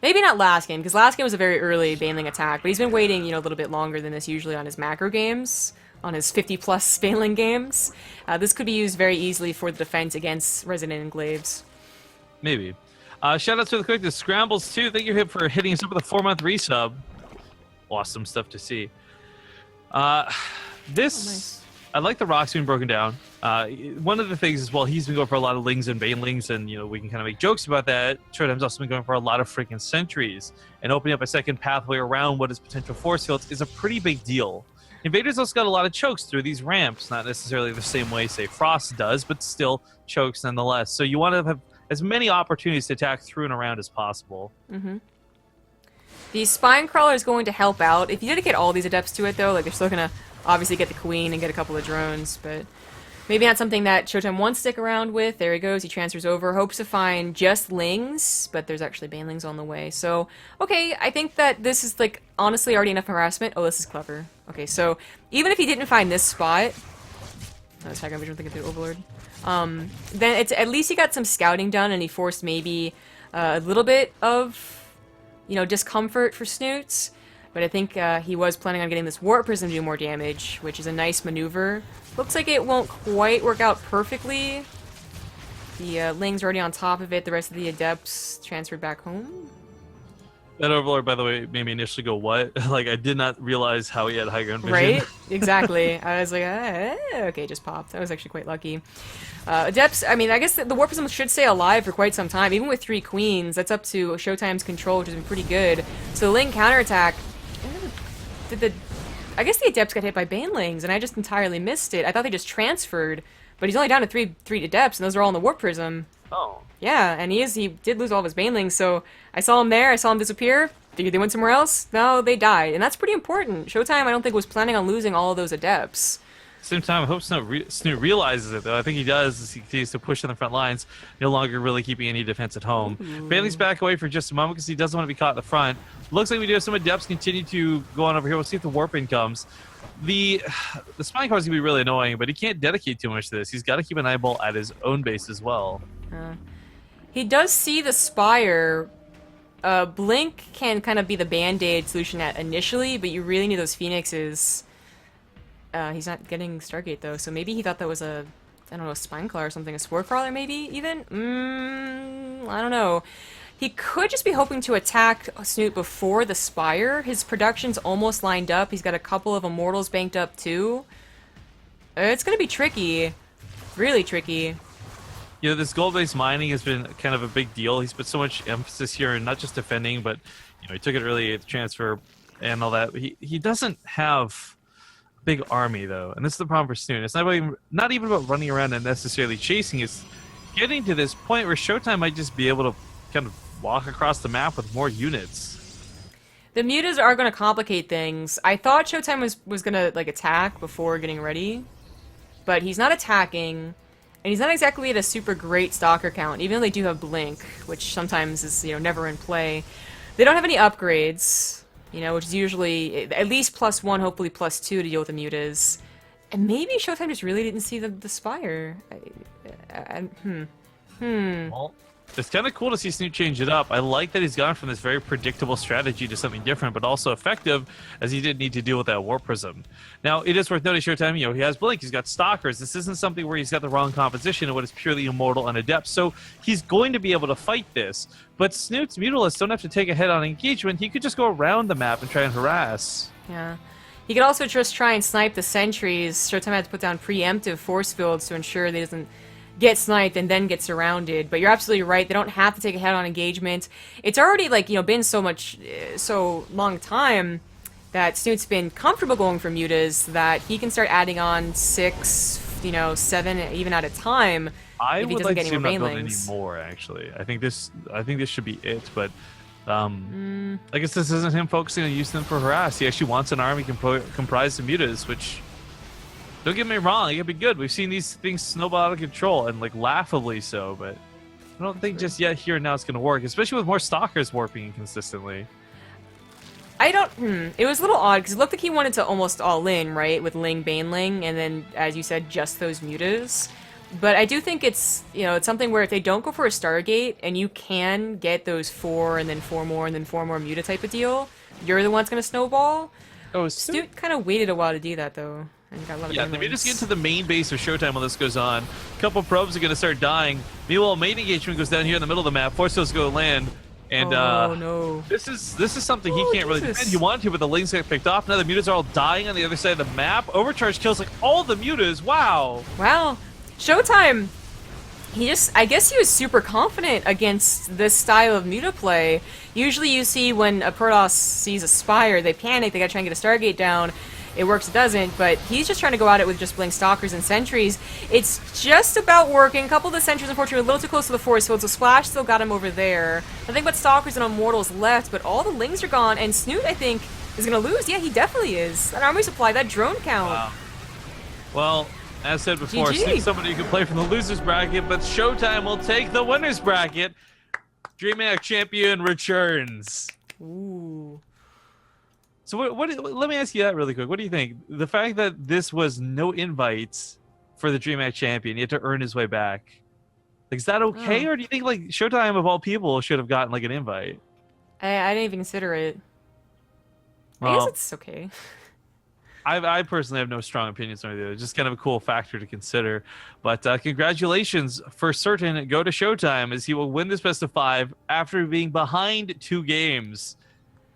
Maybe not last game, because last game was a very early Baneling attack, but he's been waiting, a little bit longer than this usually on his macro games, on his 50-plus Baneling games. This could be used very easily for the defense against Resonant Glaives. Maybe. Shout out to the quick, the Scrambles too. Thank you for hitting us up with a 4-month resub. Awesome stuff to see. Nice. I like the rocks being broken down. One of the things is, well, he's been going for a lot of lings and banelings, and we can kind of make jokes about that. ShoWTimE's also been going for a lot of freaking sentries, and opening up a second pathway around what is potential force fields is a pretty big deal. Invaders also got a lot of chokes through these ramps, not necessarily the same way, say, Frost does, but still chokes nonetheless. So you want to have as many opportunities to attack through and around as possible. The Spine Crawler is going to help out. If you dedicate all these adepts to it, though, like, they're still going to obviously get the queen and get a couple of drones, but maybe not something that ShoWTimE wants to stick around with. There he goes. He transfers over. Hopes to find just lings, but there's actually banelings on the way. So, okay, I think that this is, like, honestly already enough harassment. Oh, this is clever. Okay, so even if he didn't find this spot... Oh, Tiger Vision thinking through Overlord. Then it's at least he got some scouting done, and he forced maybe a little bit of, discomfort for Snoots. But I think he was planning on getting this Warp Prism to do more damage, which is a nice maneuver. Looks like it won't quite work out perfectly. The Ling's already on top of it. The rest of the Adepts transferred back home. That Overlord, by the way, made me initially go, what? Like, I did not realize how he had high ground vision. Right? Exactly. I was like, okay, just popped. That was actually quite lucky. Adepts, I mean, I guess the Warp Prism should stay alive for quite some time. Even with 3 queens, that's up to ShoWTimE's control, which has been pretty good. So the Ling counterattack... I guess the Adepts got hit by Banelings, and I just entirely missed it. I thought they just transferred, but he's only down to three Adepts, and those are all in the Warp Prism. Oh. Yeah, and he did lose all of his Banelings, so I saw him there, I saw him disappear. Figured they went somewhere else? No, they died, and that's pretty important. ShoWTimE, I don't think, was planning on losing all of those Adepts. Same time, I hope Snute realizes it, though. I think he does, as he continues to push in the front lines, no longer really keeping any defense at home. Bailey's back away for just a moment because he doesn't want to be caught in the front. Looks like we do have some Adepts continue to go on over here. We'll see if the Warping comes. The Spine Crawler is going to be really annoying, but he can't dedicate too much to this. He's got to keep an eyeball at his own base as well. He does see the Spire. Blink can kind of be the band-aid solution initially, but you really need those Phoenixes. He's not getting Stargate, though, so maybe he thought that was a Spine Crawler or something. A Spore Crawler, maybe, even? I don't know. He could just be hoping to attack Snute before the Spire. His production's almost lined up. He's got a couple of Immortals banked up, too. It's gonna be tricky. Really tricky. This gold-based mining has been kind of a big deal. He's put so much emphasis here on not just defending, but, he took it early at the transfer and all that. He doesn't have... big army, though, and this is the problem for Snute. It's not even about running around and necessarily chasing. It's getting to this point where ShoWTimE might just be able to kind of walk across the map with more units. The mutas are going to complicate things. I thought ShoWTimE was going to attack before getting ready, but he's not attacking, and he's not exactly at a super great stalker count, even though they do have Blink, which sometimes is never in play. They don't have any upgrades. Which is usually at least +1, hopefully +2 to deal with the mutas. And maybe ShoWTimE just really didn't see the Spire. Well, It's kind of cool to see Snute change it up. I like that he's gone from this very predictable strategy to something different, but also effective, as he didn't need to deal with that Warp Prism. Now, it is worth noting, ShoWTimE, he has Blink, he's got Stalkers. This isn't something where he's got the wrong composition of what is purely Immortal and Adept, so he's going to be able to fight this. But Snute's Mutalisks don't have to take a head-on engagement. He could just go around the map and try and harass. Yeah. He could also just try and snipe the sentries. ShoWTimE had to put down preemptive force fields to ensure that he doesn't get sniped and then get surrounded. But you're absolutely right. They don't have to take a head-on engagement. It's already, like, been so long time that Snute's been comfortable going for mutas that he can start adding on 6, 7 even at a time. I if he would doesn't like get to any see him more not build any banelings. more, actually. I think this should be it, but I guess this isn't him focusing on using them for harass. He actually wants an army comprised of mutas, which, don't get me wrong, it could be good. We've seen these things snowball out of control, and like laughably so, but I don't think just yet here and now it's going to work, especially with more Stalkers warping consistently. It was a little odd, because it looked like he wanted to almost all in, right? With Ling, Baneling, and then, as you said, just those mutas. But I do think it's, it's something where if they don't go for a Stargate, and you can get those 4, and then 4 more, and then 4 more muta type of deal, you're the one that's going to snowball. Oh, Snute kind of waited a while to do that, though. And got a lot of yeah, the banelings. mutas get into the main base of ShoWTimE while this goes on. A couple probes are going to start dying. Meanwhile, main engagement goes down here in the middle of the map. Force fields go land. And oh, no. this is something he can't really defend. He wanted to, but the Lings get picked off. Now the mutas are all dying on the other side of the map. Overcharge kills like all the mutas. Wow. Wow. ShoWTimE, I guess he was super confident against this style of muta play. Usually you see when a Protoss sees a Spire, they panic, they gotta try and get a Stargate down. It works, it doesn't, but he's just trying to go at it with just Blink Stalkers and Sentries. It's just about working. A couple of the Sentries, unfortunately, a little too close to the force field, so Splash still got him over there. I think about Stalkers and Immortals left, but all the Lings are gone, and Snute, I think, is gonna lose. Yeah, he definitely is. That army supply, that drone count. Wow. Well, as said before, GG. Snute's somebody who can play from the losers bracket, but ShoWTimE will take the winners bracket. DreamHack champion returns. Ooh. So let me ask you that really quick. What do you think? The fact that this was no invites for the DreamHack champion, he had to earn his way back. Like, is that okay, or do you think like ShoWTimE of all people should have gotten like an invite? I didn't even consider it. Well, I guess it's okay. I personally have no strong opinions on it. It's just kind of a cool factor to consider. But congratulations for certain. Go to ShoWTimE as he will win this best of 5 after being behind 2 games.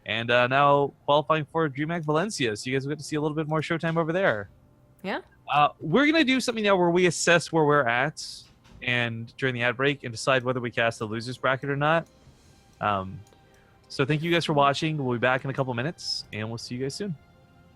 And now qualifying for DreamHack Valencia. So you guys will get to see a little bit more ShoWTimE over there. Yeah. We're going to do something now where we assess where we're at and during the ad break and decide whether we cast the losers bracket or not. So thank you guys for watching. We'll be back in a couple minutes, and we'll see you guys soon.